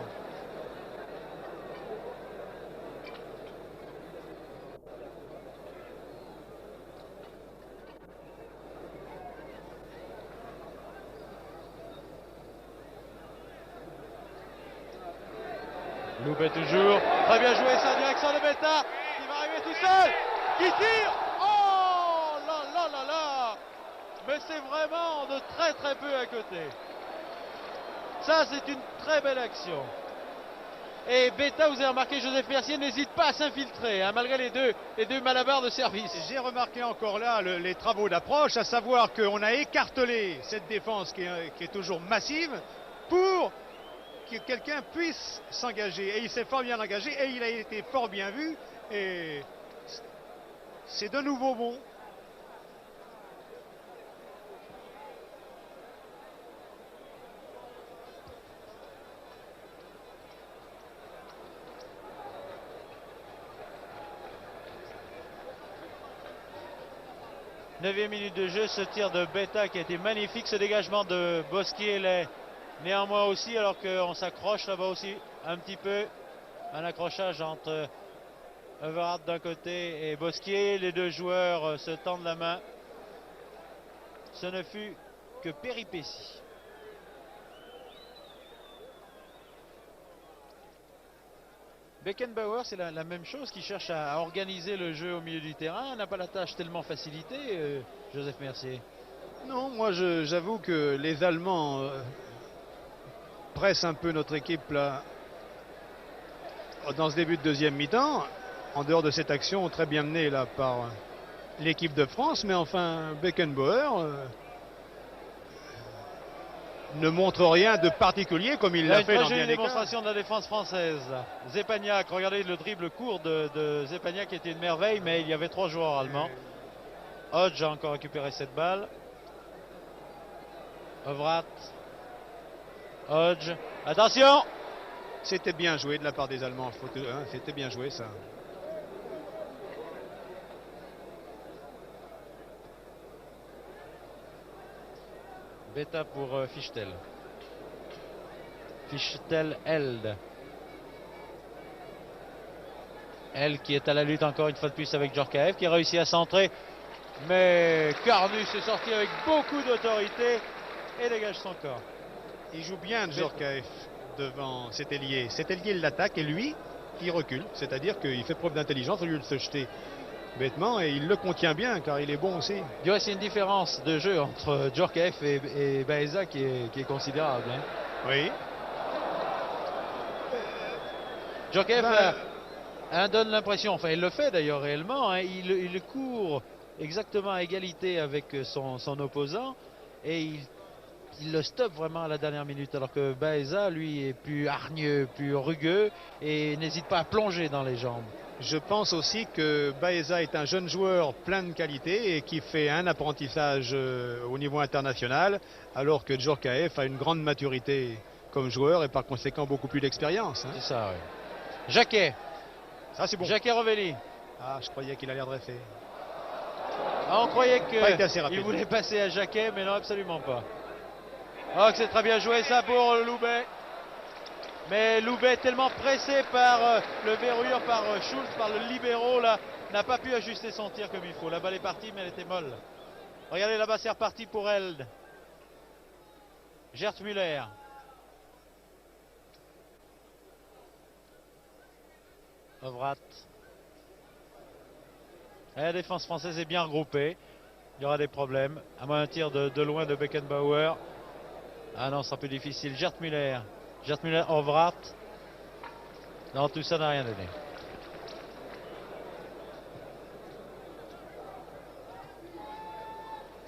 Loubet toujours. Très bien joué ça en direction de Beta. Qui va arriver tout seul. Qui tire. Oh là là là là. Mais c'est vraiment de très très peu à côté. Ça, c'est une très belle action. Et Beta, vous avez remarqué, Joseph Mercier n'hésite pas à s'infiltrer, hein, malgré les deux malabars de service. J'ai remarqué encore là les travaux d'approche, à savoir qu'on a écartelé cette défense qui est toujours massive pour que quelqu'un puisse s'engager. Et il s'est fort bien engagé et il a été fort bien vu. Et c'est de nouveau bon. Neuvième minute de jeu, ce tir de Beta qui a été magnifique, ce dégagement de Bosquier l'est néanmoins aussi, alors qu'on s'accroche là-bas aussi un petit peu. Un accrochage entre Overath d'un côté et Bosquier. Les deux joueurs se tendent la main. Ce ne fut que péripétie. Beckenbauer, c'est la même chose, qui cherche à organiser le jeu au milieu du terrain. N'a pas la tâche tellement facilitée, Joseph Mercier. Non, moi j'avoue que les Allemands pressent un peu notre équipe là, dans ce début de deuxième mi-temps, en dehors de cette action très bien menée là par l'équipe de France. Mais enfin, Beckenbauer ne montre rien de particulier comme il l'a fait dans bien des cas. Une démonstration de la défense française. Zepagnac, regardez le dribble court de Zepagnac qui était une merveille, mais il y avait 3 joueurs allemands. Hodge a encore récupéré cette balle. Overath. Hodge. Attention! C'était bien joué de la part des Allemands. C'était bien joué ça. Beta pour Fichtel. Fichtel-Held. Elle qui est à la lutte encore une fois de plus avec Djorkaeff, qui a réussi à centrer. Mais Carnus est sorti avec beaucoup d'autorité et dégage son corps. Il joue bien Djorkaeff devant cet ailier. Cet ailier l'attaque et lui, il recule. C'est-à-dire qu'il fait preuve d'intelligence au lieu de se jeter bêtement, et il le contient bien car il est bon aussi. Il y a aussi une différence de jeu entre Djorkaeff et Baeza qui est considérable. Hein. Oui. Djorkaeff donne l'impression, enfin il le fait d'ailleurs réellement, hein, il court exactement à égalité avec son opposant et il le stoppe vraiment à la dernière minute, alors que Baeza lui est plus hargneux, plus rugueux et n'hésite pas à plonger dans les jambes. Je pense aussi que Baeza est un jeune joueur plein de qualité et qui fait un apprentissage au niveau international, alors que Djorkaeff a une grande maturité comme joueur et par conséquent beaucoup plus d'expérience. Hein. C'est ça, oui. Jacquet. Ça, c'est bon. Jacquet-Revelli. Ah, je croyais qu'il allait redresser. Ah, on croyait qu'il voulait passer à Jacquet, mais non, absolument pas. Oh, que c'est très bien joué ça pour Loubet. Mais Loubet, tellement pressé par le verrouilleur, par Schultz, par le libéraux, là, n'a pas pu ajuster son tir comme il faut. La balle est partie, mais elle était molle. Regardez là-bas, c'est reparti pour Held. Gert Müller. Overath. La défense française est bien regroupée. Il y aura des problèmes. À moins un tir de loin de Beckenbauer. Ah non, ce sera plus difficile. Gert Müller. Gert Müller, Overath. Non, tout ça n'a rien donné.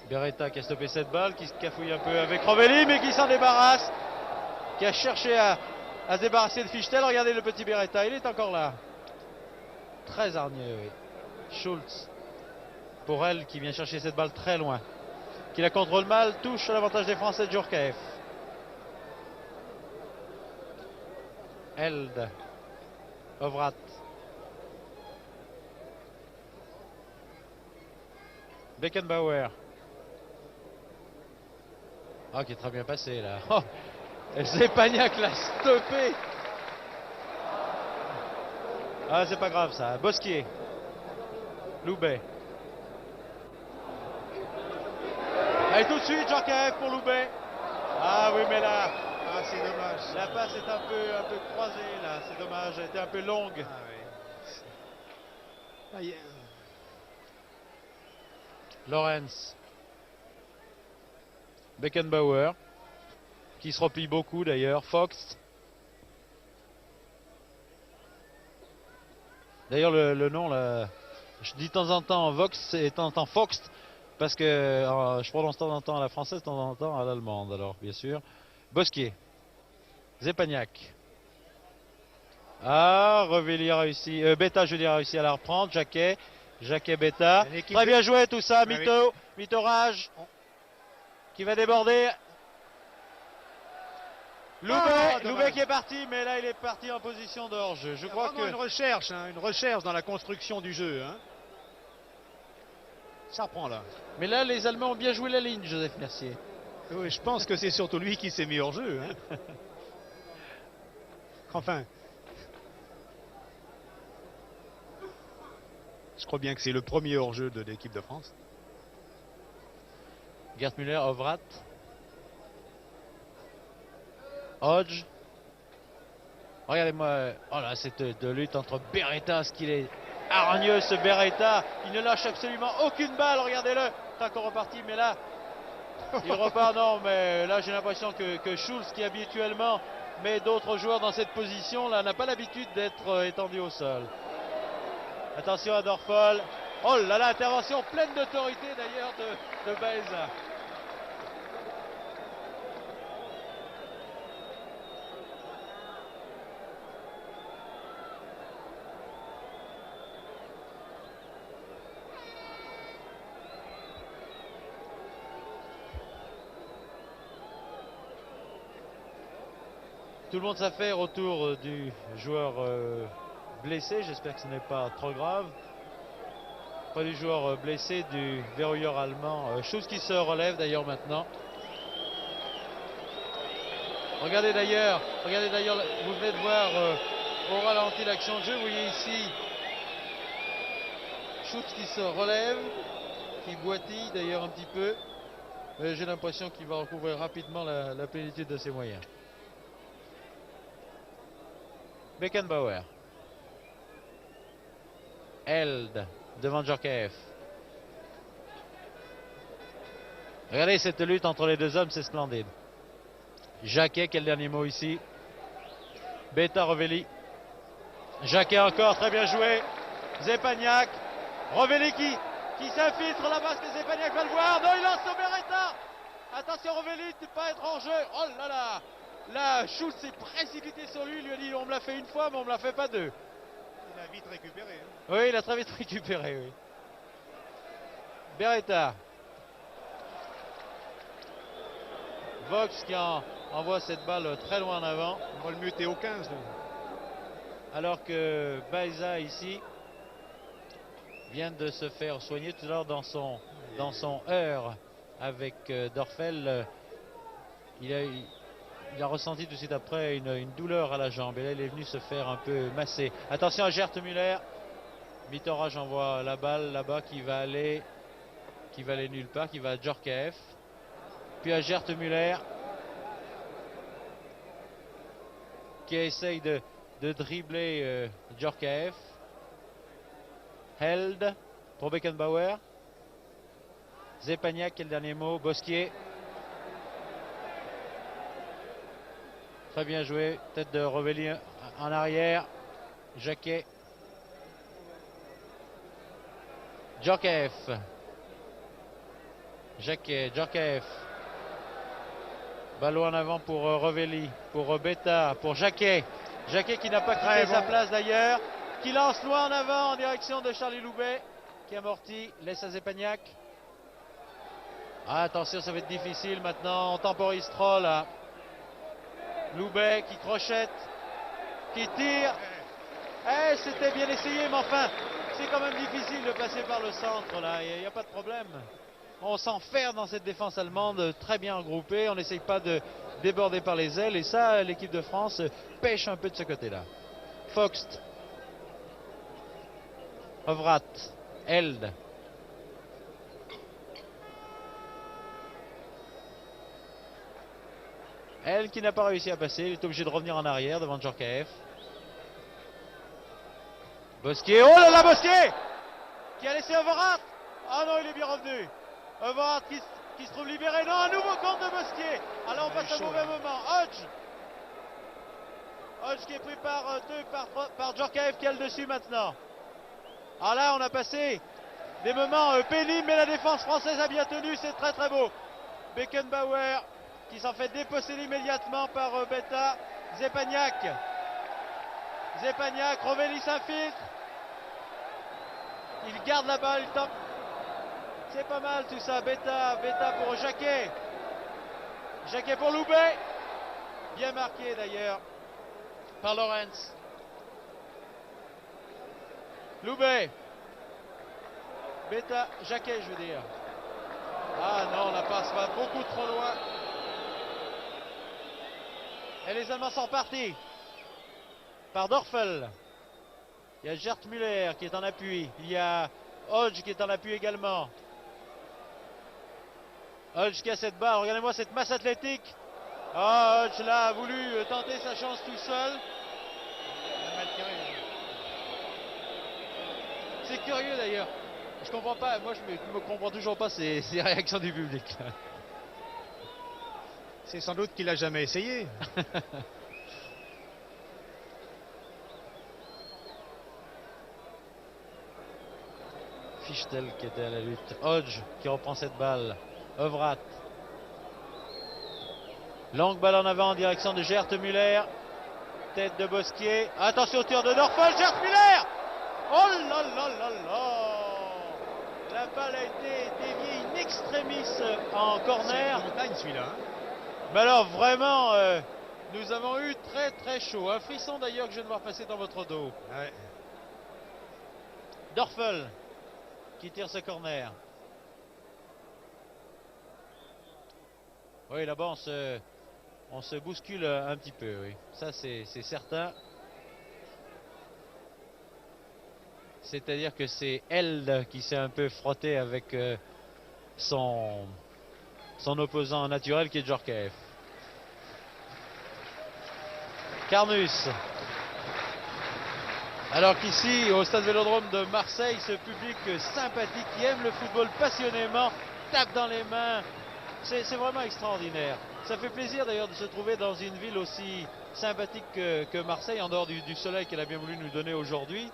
Beretta qui a stoppé cette balle, qui se cafouille un peu avec Rovelli, mais qui s'en débarrasse. Qui a cherché à se débarrasser de Fichtel. Regardez le petit Beretta, il est encore là. Très hargneux, oui. Schultz. Pour elle, qui vient chercher cette balle très loin. Qui la contrôle mal, touche à l'avantage des Français de Djorkaeff. Held. Overath. Beckenbauer. Ah, qui est très bien passé là. Oh, Zepagnac l'a stoppé. Ah, c'est pas grave ça. Bosquier. Loubet. Allez, tout de suite, Djorkaeff pour Loubet. Ah oui, mais là, c'est dommage. La passe est un peu croisée là. C'est dommage, elle était un peu longue. Ah, oui. Lorenz. Beckenbauer. Qui se replie beaucoup d'ailleurs. Fox. D'ailleurs, le nom, là, je dis de temps en temps Vox et de temps en temps Fox, parce que je prononce de temps en temps à la française, de temps en temps à l'allemande, alors, bien sûr. Bosquier. Zepagnac. Ah, Revelli a réussi. Beta, je veux dire, a réussi à la reprendre. Jacquet, Beta. Très bien joué tout ça. Mito Rage. Qui va déborder. Loubet qui est parti, mais là il est parti en position de hors-jeu. Je crois que une recherche dans la construction du jeu. Hein. Ça prend là. Mais là, les Allemands ont bien joué la ligne, Joseph Mercier. Oui, je pense que c'est surtout lui qui s'est mis hors jeu. Hein. Enfin. Je crois bien que c'est le premier hors-jeu de l'équipe de France. Gerd Müller, Ovrat. Hodge. Regardez-moi. Oh là, cette lutte entre Beretta, ce qu'il est hargneux ce Beretta. Il ne lâche absolument aucune balle. Regardez-le. C'est encore reparti, mais là, il repart. Non, mais là, j'ai l'impression que Schulz, qui habituellement met d'autres joueurs dans cette position, là, n'a pas l'habitude d'être étendu au sol. Attention à Dorfol. Oh là là, intervention pleine d'autorité d'ailleurs de Baeza. Tout le monde s'affaire autour du joueur blessé. J'espère que ce n'est pas trop grave. Pas du joueur blessé, du verrouilleur allemand. Chose qui se relève d'ailleurs maintenant. Regardez d'ailleurs, vous venez de voir au ralenti l'action de jeu. Vous voyez ici Schulz qui se relève, qui boitille d'ailleurs un petit peu. Mais j'ai l'impression qu'il va recouvrir rapidement la plénitude de ses moyens. Beckenbauer. Held devant Djorkaeff. Regardez cette lutte entre les deux hommes, c'est splendide. Jacquet, quel dernier mot ici. Beta, Revelli. Jacquet encore, très bien joué. Zepagnac. Revelli qui s'infiltre là-bas, que Zepagnac va le voir. Non, il lance au Beretta. Attention Revelli, ne pas être en jeu. Oh là là. Là, Schulz s'est précipité sur lui, il lui a dit on me l'a fait une fois, mais on me l'a fait pas deux. Il a vite récupéré. Hein. Oui, il a très vite récupéré, oui. Beretta. Vox qui envoie cette balle très loin en avant. On va le muter au 15. Là. Alors que Baeza ici vient de se faire soigner tout à l'heure dans son heurt avec Dorfel. Il a ressenti tout de suite après une douleur à la jambe. Et là, il est venu se faire un peu masser. Attention à Gerd Müller. Mitorage envoie la balle là-bas qui va aller nulle part, qui va à Djorkaeff. Puis à Gerd Müller qui essaye de dribbler Djorkaeff. Held pour Beckenbauer. Zepagnac, quel dernier mot. Bosquier. Très bien joué. Tête de Revelli en arrière. Jacquet. Djorkaeff. Djorkaeff. Ballon en avant pour Revelli. Pour Beta. Pour Jacquet. Jacquet qui n'a pas créé sa place d'ailleurs. Qui lance loin en avant en direction de Charlie Loubet. Qui amortit. Laisse à Zepagnac. Ah, attention, ça va être difficile maintenant. On temporise trop là. Loubet qui crochette, qui tire. C'était bien essayé, mais enfin, c'est quand même difficile de passer par le centre là. Il n'y a pas de problème. On s'enferme dans cette défense allemande très bien regroupée. On n'essaye pas de déborder par les ailes. Et ça, l'équipe de France pêche un peu de ce côté-là. Foxt. Ovrat. Held. Elle qui n'a pas réussi à passer, il est obligé de revenir en arrière devant Djorkaeff. Bosquier, oh là là, Bosquier qui a laissé Ovrat. Ah non, il est bien revenu. Ovrat qui se trouve libéré. Non, un nouveau compte de Bosquier. Alors on passe un mauvais moment. Hodge qui est pris par Djorkaeff qui a le dessus maintenant. Ah là, on a passé des moments pénibles, mais la défense française a bien tenu, c'est très très beau. Beckenbauer qui s'en fait déposséder immédiatement par Beta. Zepagnac, Rovelli s'infiltre. Il garde la balle, il tape. C'est pas mal tout ça. Beta pour Jacquet. Jacquet pour Loubet. Bien marqué d'ailleurs par Lorenz. Loubet. Beta, Jacquet je veux dire. Ah non, la passe va beaucoup trop loin. Et les Allemands sont partis. Par Dorfel. Il y a Gert Müller qui est en appui. Il y a Hodge qui est en appui également. Hodge qui a cette barre. Regardez-moi cette masse athlétique. Ah, Hodge là a voulu tenter sa chance tout seul. C'est curieux d'ailleurs. Je comprends pas. Moi, je me comprends toujours pas ces réactions du public. C'est sans doute qu'il a jamais essayé. Fichtel qui était à la lutte. Hodge qui reprend cette balle. Ovrat. Longue balle en avant en direction de Gert Müller. Tête de Bosquier. Attention au tir de Dorfel. Gert Müller. Oh là là là là. La balle a été déviée in extremis en corner. C'est une montagne celui-là. Hein. Mais alors vraiment, nous avons eu très très chaud. Un frisson d'ailleurs que je viens de voir passer dans votre dos. Ouais. Dorfel qui tire ce corner. Oui, là-bas on se bouscule un petit peu, oui. Ça c'est certain. C'est-à-dire que c'est Held qui s'est un peu frotté avec son opposant naturel qui est Djorkaeff. Carnus. Alors qu'ici, au stade Vélodrome de Marseille, ce public sympathique qui aime le football passionnément, tape dans les mains. C'est vraiment extraordinaire. Ça fait plaisir d'ailleurs de se trouver dans une ville aussi sympathique que Marseille, en dehors du soleil qu'elle a bien voulu nous donner aujourd'hui.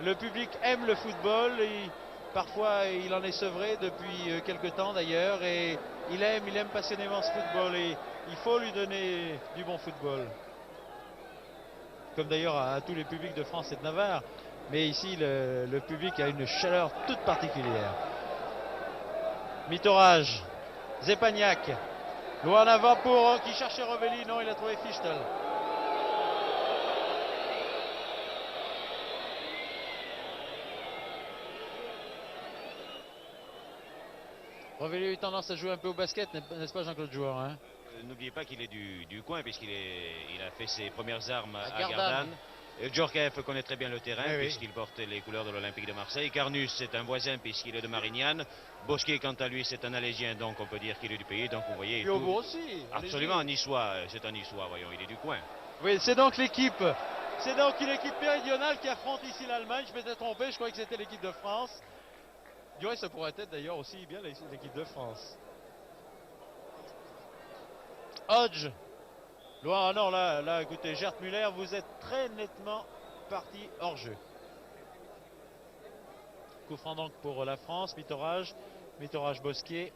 Le public aime le football. Parfois, il en est sevré depuis quelque temps d'ailleurs. Et il aime passionnément ce football. Et il faut lui donner du bon football. Comme d'ailleurs à tous les publics de France et de Navarre. Mais ici, le public a une chaleur toute particulière. Mitorage. Zepagnac. Loin en avant pour qui cherchait Rovelli. Non, il a trouvé Fichtel. Rovelli a eu tendance à jouer un peu au basket, n'est-ce pas Jean-Claude Joueur, hein? N'oubliez pas qu'il est du coin puisqu'il a fait ses premières armes à Gardanne. Djorkaeff connaît très bien le terrain puisqu'il porte les couleurs de l'Olympique de Marseille. Carnus c'est un voisin puisqu'il est de Marignane. Bosquier quant à lui c'est un Alésien, donc on peut dire qu'il est du pays. Donc vous voyez. Piobo aussi. Absolument, Niçois, c'est un Niçois, voyons, il est du coin. Oui, c'est donc l'équipe. C'est donc une équipe méridionale qui affronte ici l'Allemagne. Je m'étais trompé, je croyais que c'était l'équipe de France. Du reste, ça pourrait être d'ailleurs aussi bien l'équipe de France. Hodge. Loin, non, là, écoutez, Gert Müller, vous êtes très nettement parti hors jeu. Coup franc donc pour la France, Mitorage Bosquier.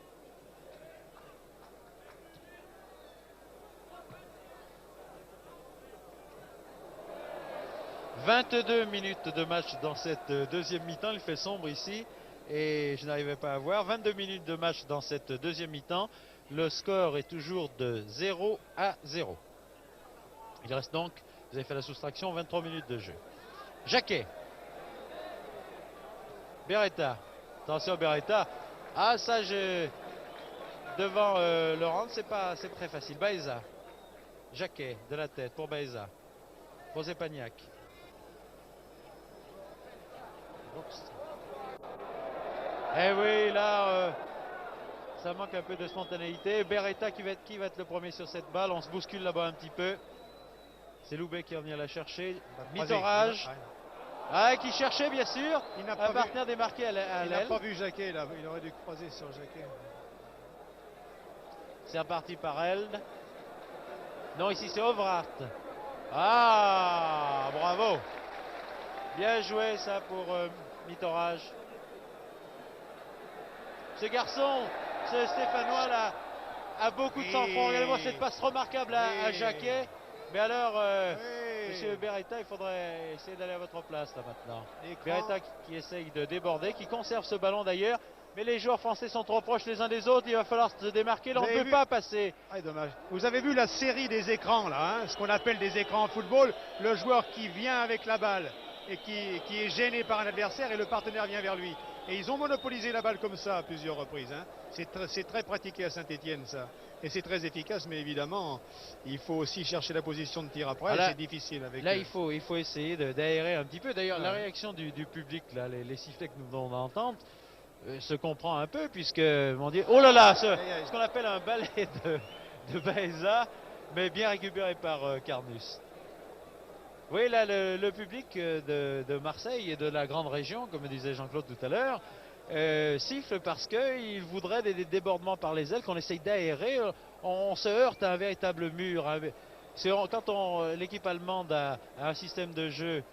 « 22 minutes de match dans cette deuxième mi-temps. Il fait sombre ici et je n'arrivais pas à voir. 22 minutes de match dans cette deuxième mi-temps. Le score est toujours de 0-0. Il reste donc, vous avez fait la soustraction, 23 minutes de jeu. Jacquet. Beretta. Attention Beretta. Ah ça, devant Laurent, c'est très facile. Baeza. Jacquet de la tête pour Baeza. Pour Zepagnac. Eh oui, là, ça manque un peu de spontanéité. Beretta qui va être le premier sur cette balle. On se bouscule là-bas un petit peu. C'est Loubet qui va venir la chercher. Mitorage. Ah, qui cherchait bien sûr. Un partenaire démarqué à l'aile. Il n'a pas vu Jacquet là. Il aurait dû croiser sur Jacquet. C'est reparti par Held. Non, ici c'est Ovrat. Ah, bravo. Bien joué ça pour Mitorage. Ce garçon, ce Stéphanois là, a beaucoup de sang-froid. Regardez-moi cette passe remarquable à Jacquet. Mais alors, Monsieur Beretta, il faudrait essayer d'aller à votre place là maintenant. Beretta qui essaye de déborder, qui conserve ce ballon d'ailleurs. Mais les joueurs français sont trop proches les uns des autres, il va falloir se démarquer, là on ne peut pas passer. Ah, dommage. Vous avez vu la série des écrans là, hein, ce qu'on appelle des écrans en football, le joueur qui vient avec la balle et qui est gêné par un adversaire et le partenaire vient vers lui. Et ils ont monopolisé la balle comme ça à plusieurs reprises. Hein. C'est très pratiqué à Saint-Étienne ça. Et c'est très efficace, mais évidemment, il faut aussi chercher la position de tir après, c'est difficile avec là, il faut essayer d'aérer un petit peu. D'ailleurs, la réaction du public, là, les sifflets que nous venons d'entendre, se comprend un peu puisque on dit oh là là, ce qu'on appelle un balai de Baeza, mais bien récupéré par Carnus. Oui, là le public de Marseille et de la grande région, comme disait Jean-Claude tout à l'heure, siffle parce qu'il voudrait des débordements par les ailes, qu'on essaye d'aérer. On se heurte à un véritable mur. Quand l'équipe allemande a un système de jeu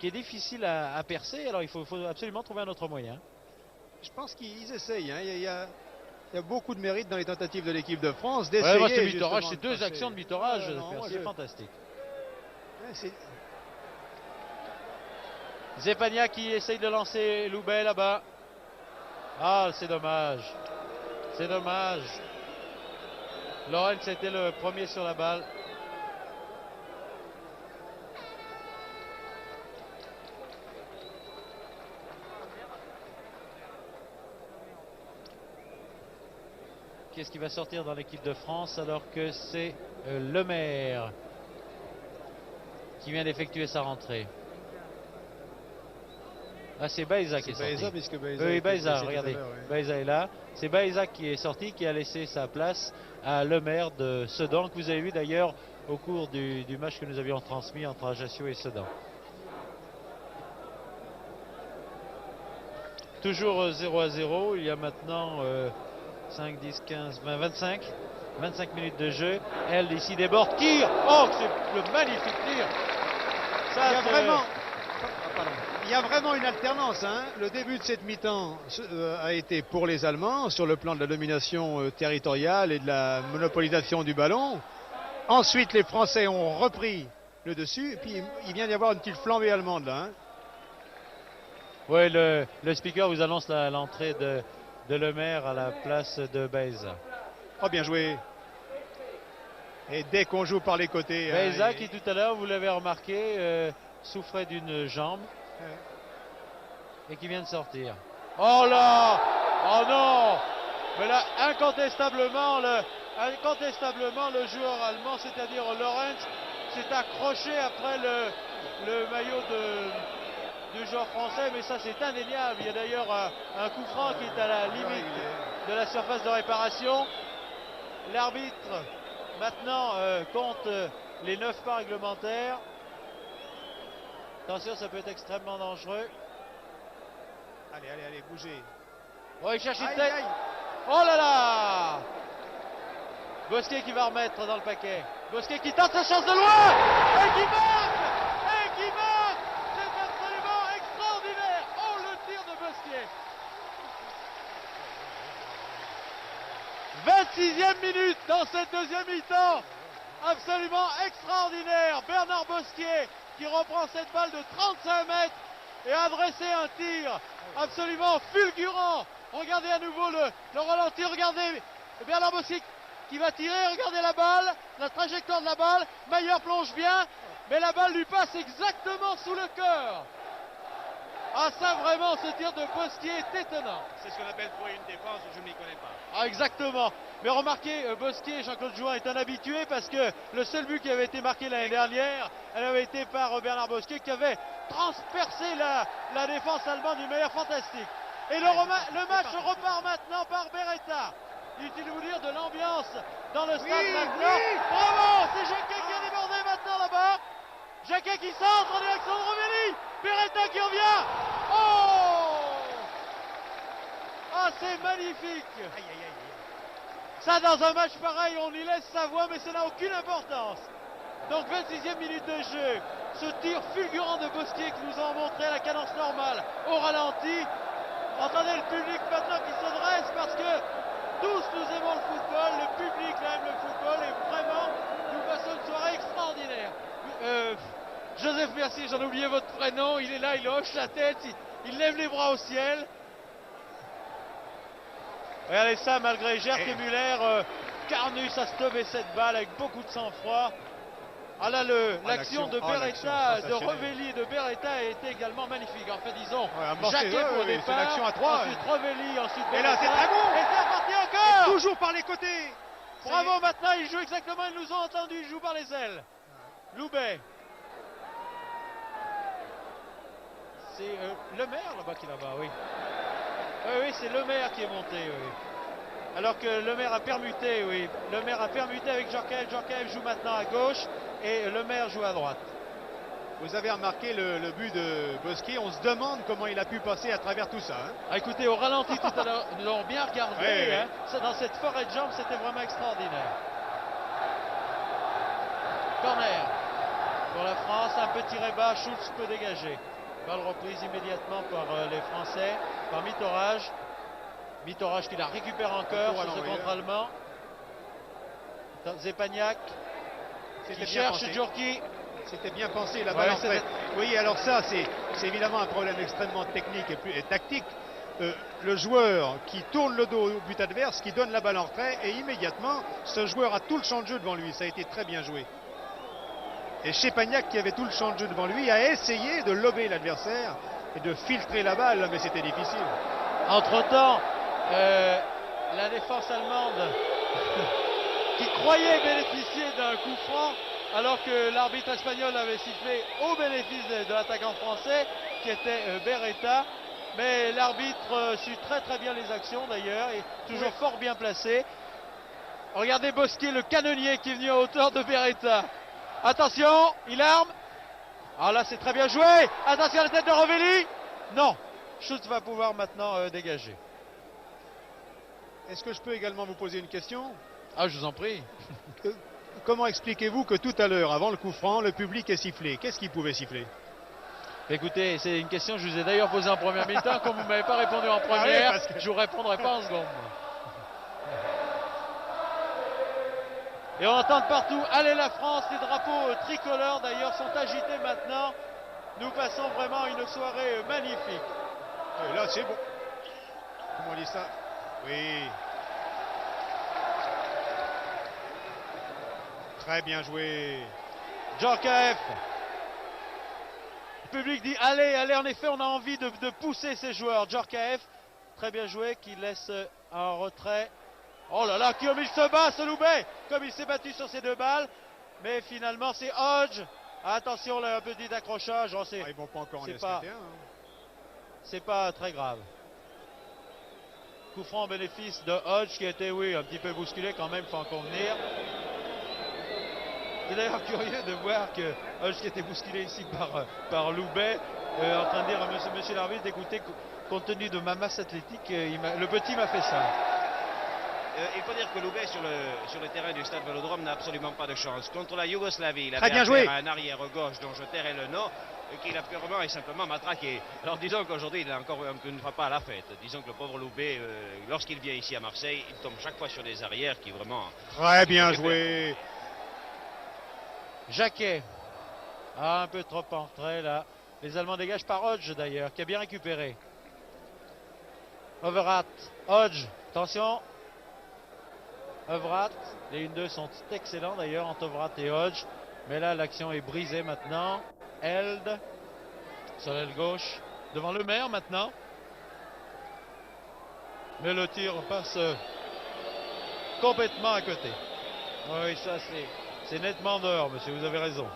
qui est difficile à percer, alors il faut absolument trouver un autre moyen. Je pense qu'ils essayent. Hein. Il y a beaucoup de mérite dans les tentatives de l'équipe de France d'essayer. Ouais, c'est deux actions de Mitorage, c'est fantastique. Ouais, Zepania qui essaye de lancer Loubet là-bas. Ah, c'est dommage. C'est dommage. Lorenz était le premier sur la balle. Qu'est-ce qui va sortir dans l'équipe de France alors que c'est Lemaire qui vient d'effectuer sa rentrée. Ah, c'est Baeza qui est sorti. Puisque Baeza oui, Baeza, regardez. Baeza est là. C'est Baeza qui est sorti, qui a laissé sa place à Lemaire de Sedan, que vous avez vu d'ailleurs au cours du match que nous avions transmis entre Ajaccio et Sedan. Toujours 0-0. Il y a maintenant 5, 10, 15, 20, 25 minutes de jeu. Elle ici déborde, tire. Oh, c'est le magnifique tir. Ça, il y a vraiment une alternance. Hein. Le début de cette mi-temps a été pour les Allemands sur le plan de la domination territoriale et de la monopolisation du ballon. Ensuite, les Français ont repris le dessus. Et puis, il vient d'y avoir une petite flambée allemande là. Hein. Oui, le speaker vous annonce l'entrée de Lemaire à la place de Baeza. Oh, bien joué. Et dès qu'on joue par les côtés... Baeza qui tout à l'heure, vous l'avez remarqué, souffrait d'une jambe et qui vient de sortir. Oh là! Oh non! Mais là, incontestablement, le joueur allemand, c'est-à-dire Lorenz, s'est accroché après le maillot du joueur français, mais ça c'est indéniable. Il y a d'ailleurs un coup franc qui est à la limite de la surface de réparation. L'arbitre maintenant compte les 9 pas réglementaires. Attention, ça peut être extrêmement dangereux. Allez, bougez. Oh, il cherche une tête. Oh là là! Bosquet qui va remettre dans le paquet. Bosquet qui tente sa chance de loin et qui marque! C'est absolument extraordinaire! Oh, le tir de Bosquet! 26e minute dans cette deuxième mi-temps. Absolument extraordinaire. Bernard Bosquet qui reprend cette balle de 35 mètres et a adressé un tir absolument fulgurant. Regardez à nouveau le ralenti. Regardez Bernard Bosquet qui va tirer. Regardez la balle, la trajectoire de la balle. Maillard plonge bien, mais la balle lui passe exactement sous le cœur. Ah, ça vraiment, ce tir de Bosquet est étonnant. C'est ce qu'on appelle trouver une défense, je ne m'y connais pas. Ah, exactement. Mais remarquez, Bosquet, Jean-Claude Jouin est un habitué parce que le seul but qui avait été marqué l'année dernière, elle avait été par Bernard Bosquet qui avait transpercé la défense allemande d'une manière fantastique. Et le match repart maintenant par Beretta. Inutile de vous dire de l'ambiance dans le stade maintenant. Oui. Bravo, c'est Jacquet qui a débordé maintenant là-bas. Jacquet qui centre en direction de Rovelli. Beretta qui revient. Oh! Ah, c'est magnifique. Ça, dans un match pareil, on y laisse sa voix, mais ça n'a aucune importance. Donc 26e minute de jeu. Ce tir fulgurant de Bosquier qui nous a montré la cadence normale au ralenti. Entendez le public maintenant qui se dresse parce que tous nous aimons le football, le public aime le football et vraiment nous passons une soirée extraordinaire. Joseph Mercier, j'en ai oublié votre prénom, il est là, il hoche la tête, il lève les bras au ciel. Regardez ça, malgré Gert et Muller, Carnus a stoppé cette balle avec beaucoup de sang-froid. Ah là, l'action de Beretta, de Revelli et de Beretta a été également magnifique. En fait, disons, Jacquet pour départ, c'est l'action à 3. ensuite Revelli, ensuite Et Beretta. là, c'est très bon. Et c'est reparti encore. Et toujours par les côtés. Bravo, maintenant, ils jouent exactement, ils nous ont entendus, ils jouent par les ailes. Loubet. C'est Le Maire là-bas qui est là-bas, oui. Oui, c'est Le Maire qui est monté, oui. Alors que Le Maire a permuté, oui. Le Maire a permuté avec Djorkaeff. Djorkaeff joue maintenant à gauche et Le Maire joue à droite. Vous avez remarqué le but de Bosquier. On se demande comment il a pu passer à travers tout ça. Hein. Ah, écoutez, au ralenti tout à l'heure, nous l'avons bien regardé. Oui, hein. Ça, dans cette forêt de jambes, c'était vraiment extraordinaire. Corner pour la France. Un peu tiré bas. Schultz peut dégager. Balle reprise immédiatement par les Français, par Mitterrage. Mitterrage qui la récupère encore sur ce contre allemand. Zepagnac qui cherche Djorki. C'était bien pensé la balle en fait. Oui, alors ça c'est évidemment un problème extrêmement technique et tactique. Le joueur qui tourne le dos au but adverse, qui donne la balle en retrait et immédiatement ce joueur a tout le champ de jeu devant lui. Ça a été très bien joué. Et Chepagnac qui avait tout le champ de jeu devant lui a essayé de lober l'adversaire et de filtrer la balle, mais c'était difficile. Entre-temps, la défense allemande qui croyait bénéficier d'un coup franc alors que l'arbitre espagnol avait sifflé au bénéfice de l'attaquant français qui était Beretta. Mais l'arbitre suit très bien les actions d'ailleurs et toujours fort bien placé. Regardez Bosquier, le canonnier qui est venu à hauteur de Beretta. Attention, il arme. Ah là c'est très bien joué. Attention à la tête de Revelli. Non, Schultz va pouvoir maintenant dégager. Est-ce que je peux également vous poser une question? Ah, je vous en prie. Comment expliquez-vous que tout à l'heure, avant le coup franc, le public est sifflé? Qu'est-ce qu'il pouvait siffler? Écoutez, c'est une question que je vous ai d'ailleurs posée en première mi-temps. Comme vous ne m'avez pas répondu en première, je ne vous répondrai pas en seconde. Et on entend de partout, allez la France, les drapeaux tricolores d'ailleurs sont agités maintenant. Nous passons vraiment une soirée magnifique. Et là c'est bon. Comment on dit ça? Oui. Très bien joué. Djorkaeff. Le public dit allez, en effet on a envie de pousser ces joueurs. Djorkaeff, très bien joué, qui laisse un retrait. Oh là là, comme il se bat ce Loubet, comme il s'est battu sur ces deux balles. Mais finalement c'est Hodge. Attention là, un petit accrochage. Oh, ils vont pas encore en laisser un. C'est pas très grave. Coup franc en bénéfice de Hodge qui a été, oui, un petit peu bousculé quand même, il faut en convenir. C'est d'ailleurs curieux de voir que Hodge qui était bousculé ici par Loubet, en train de dire à monsieur l'arbitre, écoutez, compte tenu de ma masse athlétique, le petit m'a fait ça. Il faut dire que Loubet sur le terrain du Stade Vélodrome n'a absolument pas de chance. Contre la Yougoslavie, il avait affaire à un arrière gauche dont je tairai le nom, qu'il a purement et simplement matraqué. Alors disons qu'aujourd'hui il est encore une fois pas à la fête. Disons que le pauvre Loubet, lorsqu'il vient ici à Marseille, il tombe chaque fois sur des arrières qui vraiment... Très bien joué. Jacquet. Ah, un peu trop en retrait là. Les Allemands dégagent par Hodge d'ailleurs, qui a bien récupéré. Overath. Hodge. Attention. Overath. Les 1-2 sont excellents d'ailleurs entre Overath et Hodge. Mais là l'action est brisée maintenant. Held. Sur l'aile gauche. Devant Le Maire maintenant. Mais le tir passe complètement à côté. Oui, ça c'est nettement dehors, monsieur, vous avez raison.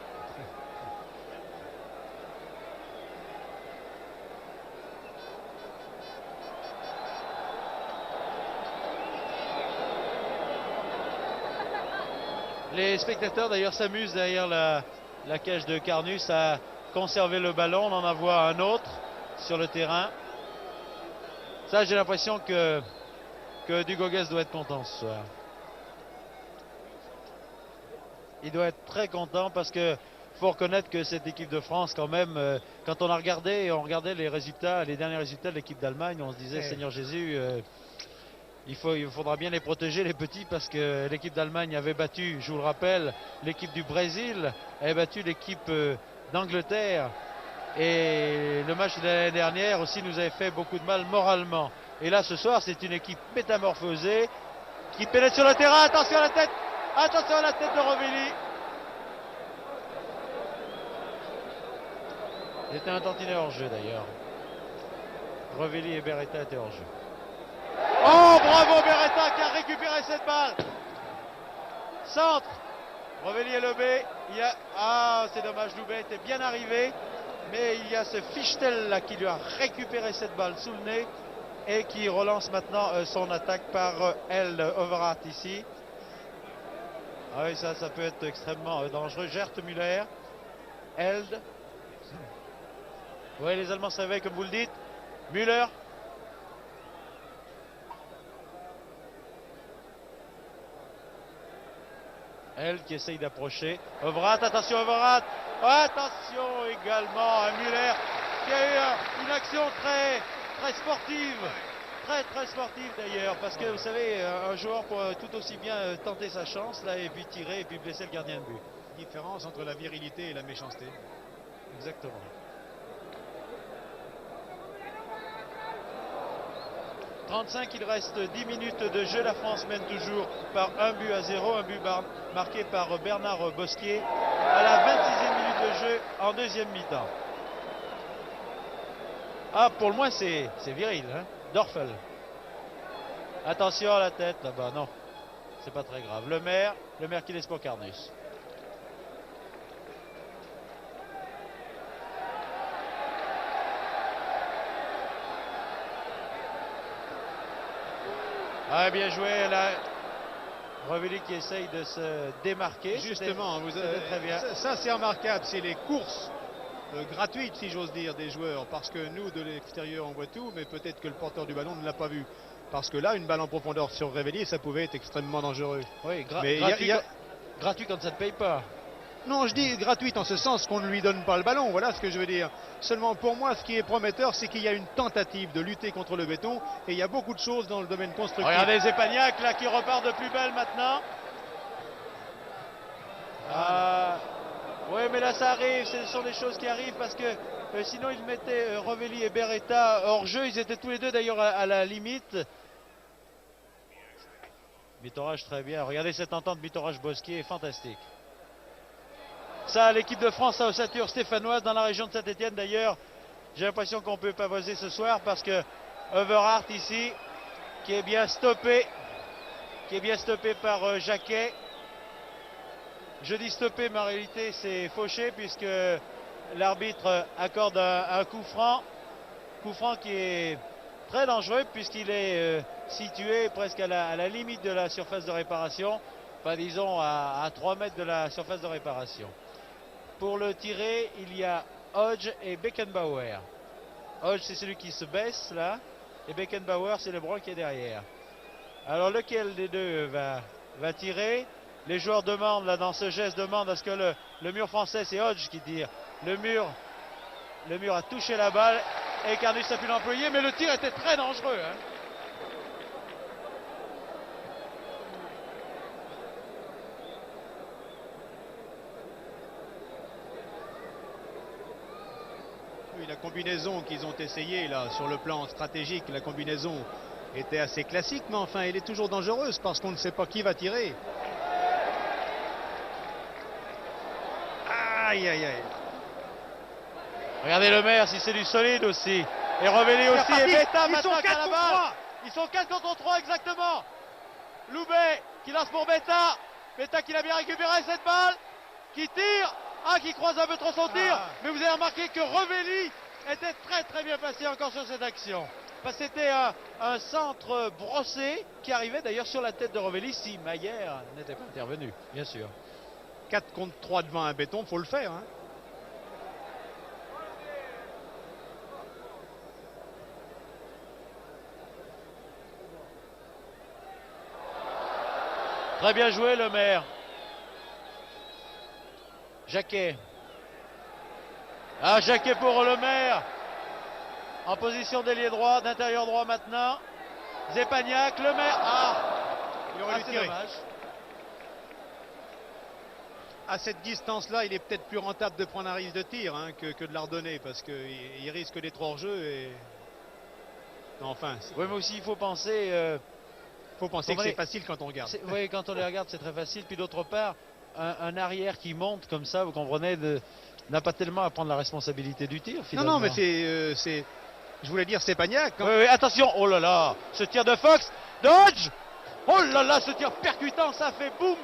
Les spectateurs d'ailleurs s'amusent derrière la cage de Carnus à conserver le ballon. On en voit un autre sur le terrain. Ça, j'ai l'impression que Dugoguez doit être content ce soir. il doit être très content parce que faut reconnaître que cette équipe de France, quand même, quand on regardait les résultats, les derniers résultats de l'équipe d'Allemagne, on se disait, Seigneur Jésus, il faudra bien les protéger, les petits, parce que l'équipe d'Allemagne avait battu, je vous le rappelle, l'équipe du Brésil, avait battu l'équipe d'Angleterre. Et le match de l'année dernière aussi nous avait fait beaucoup de mal moralement. Et là, ce soir, c'est une équipe métamorphosée qui pénètre sur le terrain. Attention à la tête de Rovelli. Il était un tantinet hors jeu d'ailleurs. Rovelli et Beretta étaient hors jeu. Oh, bravo Beretta qui a récupéré cette balle. Centre. Rovelli est lobé. Ah, c'est dommage, Loubet était bien arrivé. Mais il y a ce Fichtel là qui lui a récupéré cette balle sous le nez et qui relance maintenant son attaque par Held Overath ici. Ah oui, ça peut être extrêmement dangereux. Gert Müller, Held. Oui, les Allemands se réveillent comme vous le dites. Müller. Held qui essaye d'approcher. Overath, attention Overath. Attention également à Müller qui a eu une action très sportive. Très sportive d'ailleurs. Parce que vous savez, un joueur peut tout aussi bien tenter sa chance là et puis tirer et puis blesser le gardien de but. Différence entre la virilité et la méchanceté. Exactement. « 35, il reste 10 minutes de jeu. La France mène toujours par 1-0. Un but marqué par Bernard Bosquier à la 26e minute de jeu en deuxième mi-temps. Ah, pour le moins, c'est viril. Hein? Dorfel. Attention à la tête là-bas. Non, c'est pas très grave. Le maire qui laisse pour Carnus. Ah, bien joué là. Rovelli qui essaye de se démarquer. Justement, vous avez très bien. Ça c'est remarquable, c'est les courses gratuites, si j'ose dire, des joueurs. Parce que nous, de l'extérieur, on voit tout, mais peut-être que le porteur du ballon ne l'a pas vu. Parce que là, une balle en profondeur sur Rovelli, ça pouvait être extrêmement dangereux. Oui, mais gratuit quand ça ne paye pas. Non, je dis gratuite en ce sens qu'on ne lui donne pas le ballon, voilà ce que je veux dire. Seulement pour moi, ce qui est prometteur, c'est qu'il y a une tentative de lutter contre le béton et il y a beaucoup de choses dans le domaine constructif. Regardez Zepagnac là qui repart de plus belle maintenant. Oui, mais là ça arrive, ce sont des choses qui arrivent parce que sinon ils mettaient Rovelli et Beretta hors jeu, ils étaient tous les deux d'ailleurs à la limite. Bitorage très bien, regardez cette entente Bitorage-Bosquier, fantastique. Ça, l'équipe de France a ossature stéphanoise dans la région de Saint-Etienne d'ailleurs. J'ai l'impression qu'on peut pavoiser ce soir parce que Overath ici, qui est bien stoppé par Jacquet. Je dis stoppé, mais en réalité c'est fauché puisque l'arbitre accorde un coup franc qui est très dangereux puisqu'il est situé presque à la limite de la surface de réparation, pas disons à 3 mètres de la surface de réparation. Pour le tirer, il y a Hodge et Beckenbauer. Hodge, c'est celui qui se baisse là, et Beckenbauer, c'est le brun qui est derrière. Alors, lequel des deux va tirer? Les joueurs demandent, là, dans ce geste, demandent à ce que le mur français, c'est Hodge qui tire. Le mur a touché la balle, et Carnus a pu l'employer, mais le tir était très dangereux. Hein. Oui, la combinaison qu'ils ont essayé là sur le plan stratégique, la combinaison était assez classique, mais enfin elle est toujours dangereuse parce qu'on ne sait pas qui va tirer. Aïe aïe aïe. Regardez le maire si c'est du solide aussi. Et Rovelli aussi et Beta maintenant qui a la balle. Ils sont 4 contre 3 exactement. Loubet qui lance pour Beta. Beta qui l'a bien récupéré cette balle. Qui tire. Qui croise un peu trop son tir. Mais vous avez remarqué que Rovelli était très bien placé encore sur cette action. Parce que c'était un centre brossé qui arrivait d'ailleurs sur la tête de Rovelli si Mayer n'était pas intervenu, bien sûr. 4 contre 3 devant un béton, faut le faire. Hein. Très bien joué le maire. Jacquet. Ah, Jacquet pour Lemaire. En position d'ailier droit, d'intérieur droit maintenant. Zepagnac, Lemaire. Ah, il aurait dû c'est tirer. dommage. À cette distance-là, il est peut-être plus rentable de prendre un risque de tir hein, que de la redonner parce qu'il risque d'être hors-jeu. Et... Non, enfin. Oui, mais aussi il faut penser. Que c'est facile quand on regarde. Oui, quand on les regarde, c'est très facile. Puis d'autre part, un arrière qui monte comme ça, vous comprenez, n'a pas tellement à prendre la responsabilité du tir. Finalement. Non, mais c'est. Je voulais dire Stépagnac. Oui, oui, attention. Oh là là, ce tir de Fox, Dodge. Oh là là, ce tir percutant, ça fait boum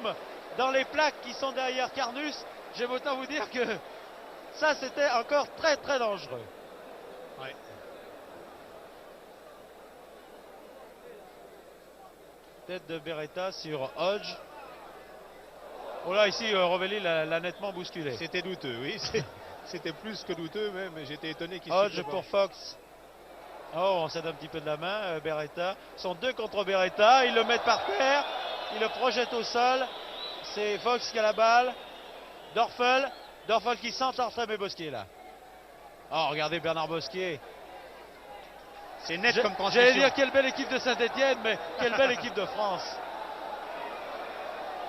dans les plaques qui sont derrière Carnus. J'aime autant vous dire que ça, c'était encore très très dangereux. Ouais. Tête de Beretta sur Hodge. Oh là, ici, Rovelli l'a nettement bousculé. C'était douteux, oui. C'était plus que douteux même. J'étais étonné qu'il Hodge pour Fox. Oh, on cède un petit peu de la main. Beretta. Sont deux contre Beretta. Ils le mettent par terre. Ils le projettent au sol. C'est Fox qui a la balle. Dorfel. Dorfel qui s'entorse mais Bosquier là. Oh, regardez Bernard Bosquier. C'est net comme transition. J'allais dire quelle belle équipe de Saint-Etienne, mais quelle belle équipe de France.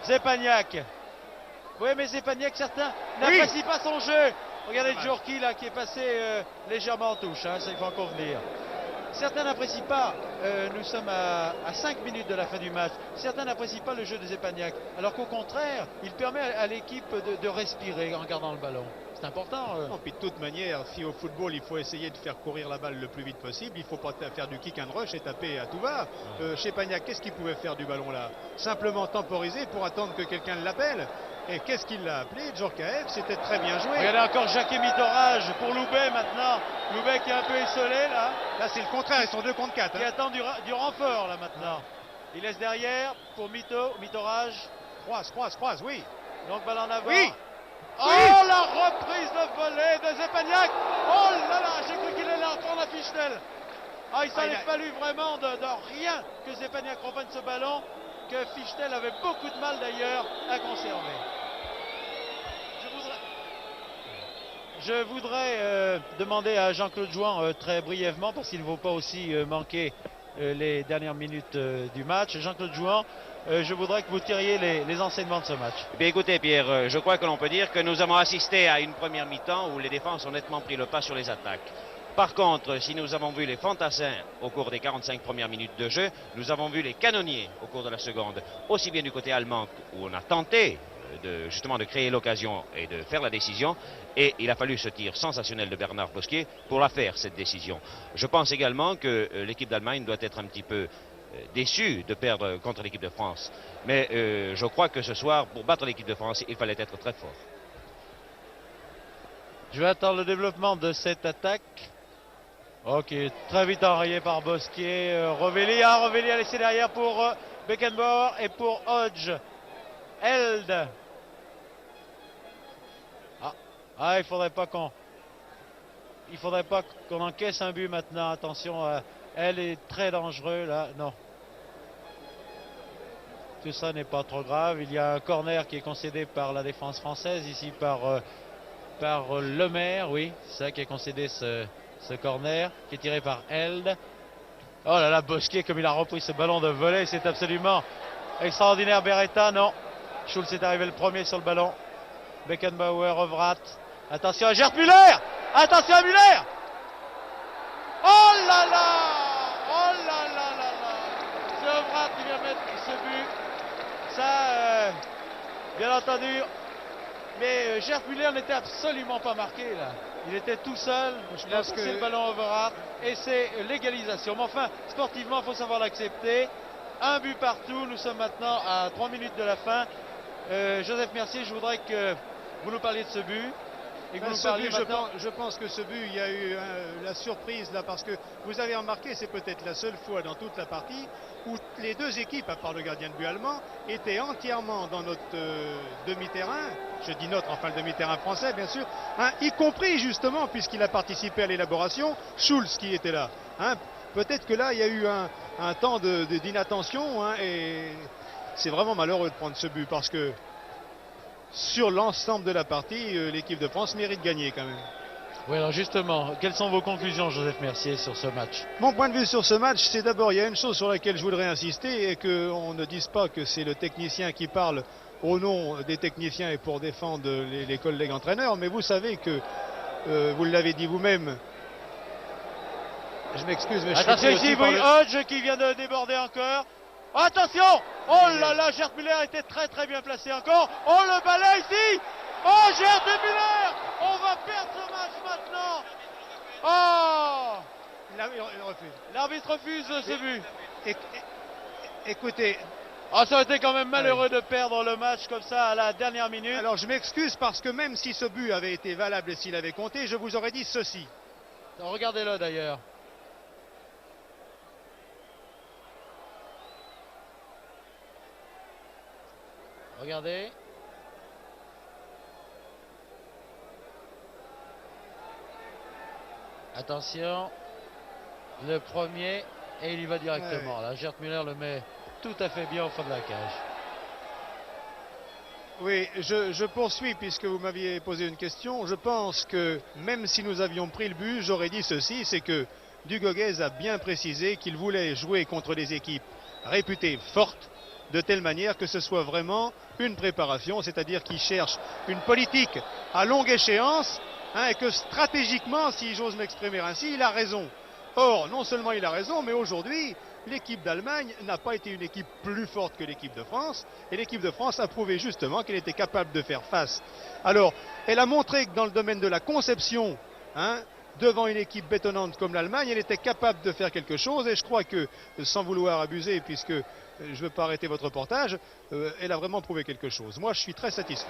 Zepagnac. Oui, mais Zepagnac, certains n'apprécient pas son jeu. Regardez Djorki là qui est passé légèrement en touche, hein, ça il faut en convenir. Certains n'apprécient pas, nous sommes à 5 minutes de la fin du match, certains n'apprécient pas le jeu de Zepagnac, alors qu'au contraire, il permet à l'équipe de respirer en gardant le ballon. C'est important. Non, puis de toute manière, si au football il faut essayer de faire courir la balle le plus vite possible, il ne faut pas faire du kick and rush et taper à tout va. Chez Pagnac, qu'est-ce qu'il pouvait faire du ballon là? Simplement temporiser pour attendre que quelqu'un l'appelle. Et qu'est-ce qu'il l'a appelé? Djorkaeff, c'était très bien joué. Regardez encore Jacquet Mitorage pour Loubet maintenant. Loubet qui est un peu esselé là. Là c'est le contraire, ils sont 2 contre 4. Qui attend du renfort là maintenant. Il laisse derrière pour Mitorage. Croise, oui. Donc balle en avant. Oui. Oh, la reprise de volée de Zepagnac. Oh là là, j'ai cru qu'il allait en prendre à Fichtel. Ah, il s'en est fallu vraiment de rien que Zepagnac reprenne ce ballon, que Fichtel avait beaucoup de mal d'ailleurs à conserver. Je voudrais demander à Jean-Claude Jouan très brièvement, parce qu'il ne faut pas aussi manquer les dernières minutes du match. Jean-Claude Jouan, je voudrais que vous tiriez les enseignements de ce match. Eh bien, écoutez Pierre, je crois que l'on peut dire que nous avons assisté à une première mi-temps où les défenses ont nettement pris le pas sur les attaques. Par contre, si nous avons vu les fantassins au cours des 45 premières minutes de jeu, nous avons vu les canonniers au cours de la seconde, aussi bien du côté allemand où on a tenté justement de créer l'occasion et de faire la décision, et il a fallu ce tir sensationnel de Bernard Bosquier pour la faire, cette décision. Je pense également que l'équipe d'Allemagne doit être un petit peu déçue de perdre contre l'équipe de France, mais je crois que ce soir, pour battre l'équipe de France, il fallait être très fort. Je vais attendre le développement de cette attaque. Ok, très vite enrayé par Bosquier. Rovelli a laissé derrière pour Beckenbauer et pour Hodge. Held. Ah, il faudrait pas qu'on encaisse un but maintenant. Attention, elle est très dangereux là. Non. Tout ça n'est pas trop grave. Il y a un corner qui est concédé par la défense française ici par Lemaire. Oui, c'est ça qui a concédé ce corner qui est tiré par Held. Oh là là, Bosquier comme il a repris ce ballon de volée, c'est absolument extraordinaire. Beretta, non. Schulz est arrivé le premier sur le ballon. Beckenbauer, Ovrat. Attention à Gerd Müller. Attention à Müller. Oh là là. Oh là là là là. C'est Ovrat qui vient mettre ce but. Ça, bien entendu. Mais Gerd Müller n'était absolument pas marqué là. Il était tout seul. Il a poussé le ballon Ovrat. Et c'est l'égalisation. Mais enfin, sportivement, il faut savoir l'accepter. Un but partout. Nous sommes maintenant à 3 minutes de la fin. Joseph Mercier, je voudrais que vous nous parliez de ce but. Et que vous nous parliez maintenant. Je pense que ce but, il y a eu la surprise là, parce que vous avez remarqué, c'est peut-être la seule fois dans toute la partie où les deux équipes, à part le gardien de but allemand, étaient entièrement dans notre demi-terrain. Je dis notre, enfin le demi-terrain français, bien sûr, hein, y compris justement, puisqu'il a participé à l'élaboration, Schulz qui était là. Hein. Peut-être que là, il y a eu un temps d'inattention, hein, et c'est vraiment malheureux de prendre ce but, parce que sur l'ensemble de la partie, l'équipe de France mérite de gagner quand même. Oui, alors justement, quelles sont vos conclusions, Joseph Mercier, sur ce match? Mon point de vue sur ce match, c'est d'abord, il y a une chose sur laquelle je voudrais insister et qu'on ne dise pas que c'est le technicien qui parle au nom des techniciens et pour défendre les collègues entraîneurs, mais vous savez que, vous l'avez dit vous-même, je m'excuse, mais je attention suis ici, Hodge qui vient de déborder encore. Attention! Oh là là, Gerd Müller était très très bien placé encore. Oh, le balai ici! Oh, Gerd Müller! On va perdre ce match maintenant! Oh! L'arbitre refuse ce but. Écoutez... Oh, ça aurait été quand même malheureux de perdre le match comme ça à la dernière minute. Alors je m'excuse parce que même si ce but avait été valable et s'il avait compté, je vous aurais dit ceci. Regardez-le d'ailleurs. Regardez. Attention. Le premier. Et il y va directement. Là, Gerd Müller le met tout à fait bien au fond de la cage. Oui, je poursuis puisque vous m'aviez posé une question. Je pense que même si nous avions pris le but, j'aurais dit ceci, c'est que Dugauguez a bien précisé qu'il voulait jouer contre des équipes réputées fortes, de telle manière que ce soit vraiment une préparation, c'est-à-dire qu'il cherche une politique à longue échéance, hein, et que stratégiquement, si j'ose m'exprimer ainsi, il a raison. Or, non seulement il a raison, mais aujourd'hui, l'équipe d'Allemagne n'a pas été une équipe plus forte que l'équipe de France, et l'équipe de France a prouvé justement qu'elle était capable de faire face. Alors, elle a montré que dans le domaine de la conception, hein, devant une équipe bétonnante comme l'Allemagne, elle était capable de faire quelque chose, et je crois que, sans vouloir abuser, puisque je ne veux pas arrêter votre reportage, elle a vraiment prouvé quelque chose. Moi, je suis très satisfait.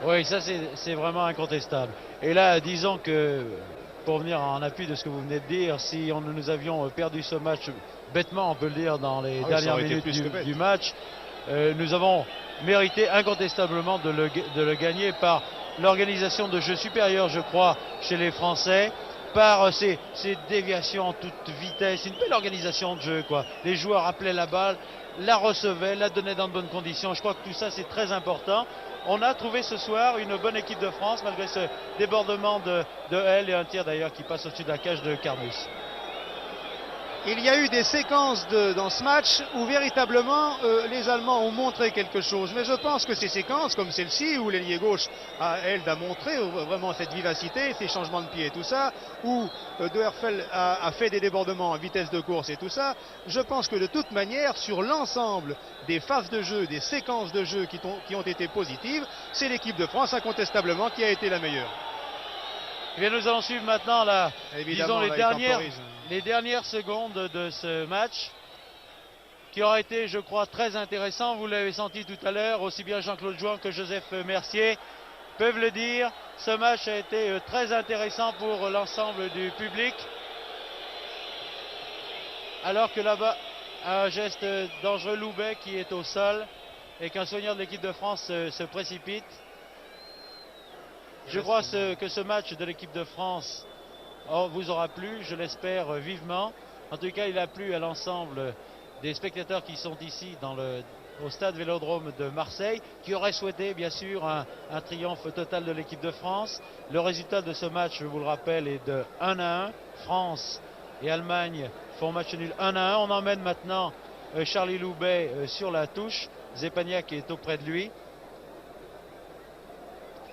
Oui, ça c'est vraiment incontestable. Et là, disons que, pour venir en appui de ce que vous venez de dire, si nous avions perdu ce match bêtement, on peut le dire, dans les dernières minutes du match, nous avons mérité incontestablement de le gagner par l'organisation de jeu supérieure, je crois, chez les Français, par ces déviations en toute vitesse, une belle organisation de jeu, quoi. Les joueurs appelaient la balle, la recevaient, la donnaient dans de bonnes conditions. Je crois que tout ça, c'est très important. On a trouvé ce soir une bonne équipe de France, malgré ce débordement de L et un tir d'ailleurs qui passe au-dessus de la cage de Carmus. Il y a eu des séquences dans ce match où véritablement les Allemands ont montré quelque chose. Mais je pense que ces séquences, comme celle-ci, où l'ailier gauche a montré vraiment cette vivacité, ces changements de pied et tout ça, où De Herfel a fait des débordements en vitesse de course et tout ça, je pense que de toute manière, sur l'ensemble des phases de jeu, des séquences de jeu qui ont été positives, c'est l'équipe de France incontestablement qui a été la meilleure. Eh bien, nous allons suivre maintenant les dernières secondes de ce match qui aura été, je crois, très intéressant. Vous l'avez senti tout à l'heure, aussi bien Jean-Claude Jouan que Joseph Mercier peuvent le dire. Ce match a été très intéressant pour l'ensemble du public. Alors que là-bas, un geste dangereux, Loubet qui est au sol et qu'un soigneur de l'équipe de France se précipite. Je crois que ce match de l'équipe de France vous aura plu, je l'espère vivement. En tout cas, il a plu à l'ensemble des spectateurs qui sont ici au stade Vélodrome de Marseille, qui auraient souhaité bien sûr un triomphe total de l'équipe de France. Le résultat de ce match, je vous le rappelle, est de 1-1. France et Allemagne font match nul 1-1. On emmène maintenant Charlie Loubet sur la touche. Zepaniak est auprès de lui.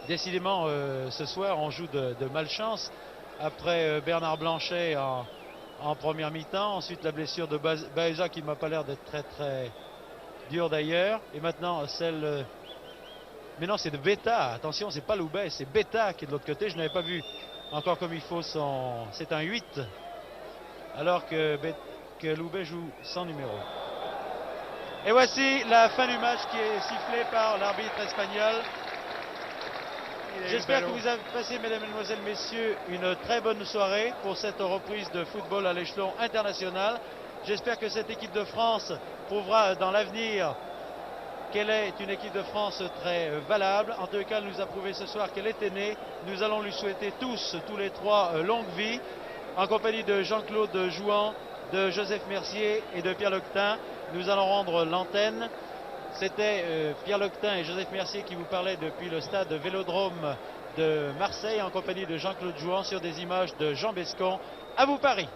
Décidément, ce soir, on joue de malchance. Après Bernard Blanchet en première mi-temps. Ensuite, la blessure de Baeza qui ne m'a pas l'air d'être très très dure d'ailleurs. Et maintenant, celle... Mais non, c'est de Beta. Attention, c'est pas Loubet, c'est Beta qui est de l'autre côté. Je n'avais pas vu encore comme il faut son... C'est un 8. Alors que Loubet joue sans numéro. Et voici la fin du match qui est sifflée par l'arbitre espagnol. J'espère que vous avez passé, mesdames, mesdemoiselles, messieurs, une très bonne soirée pour cette reprise de football à l'échelon international. J'espère que cette équipe de France prouvera dans l'avenir qu'elle est une équipe de France très valable. En tout cas, elle nous a prouvé ce soir qu'elle était née. Nous allons lui souhaiter tous les trois, longue vie, en compagnie de Jean-Claude Jouan, de Joseph Mercier et de Pierre Lectin. Nous allons rendre l'antenne. C'était Pierre Loctin et Joseph Mercier qui vous parlaient depuis le stade Vélodrome de Marseille en compagnie de Jean-Claude Jouan sur des images de Jean Bescon. À vous Paris!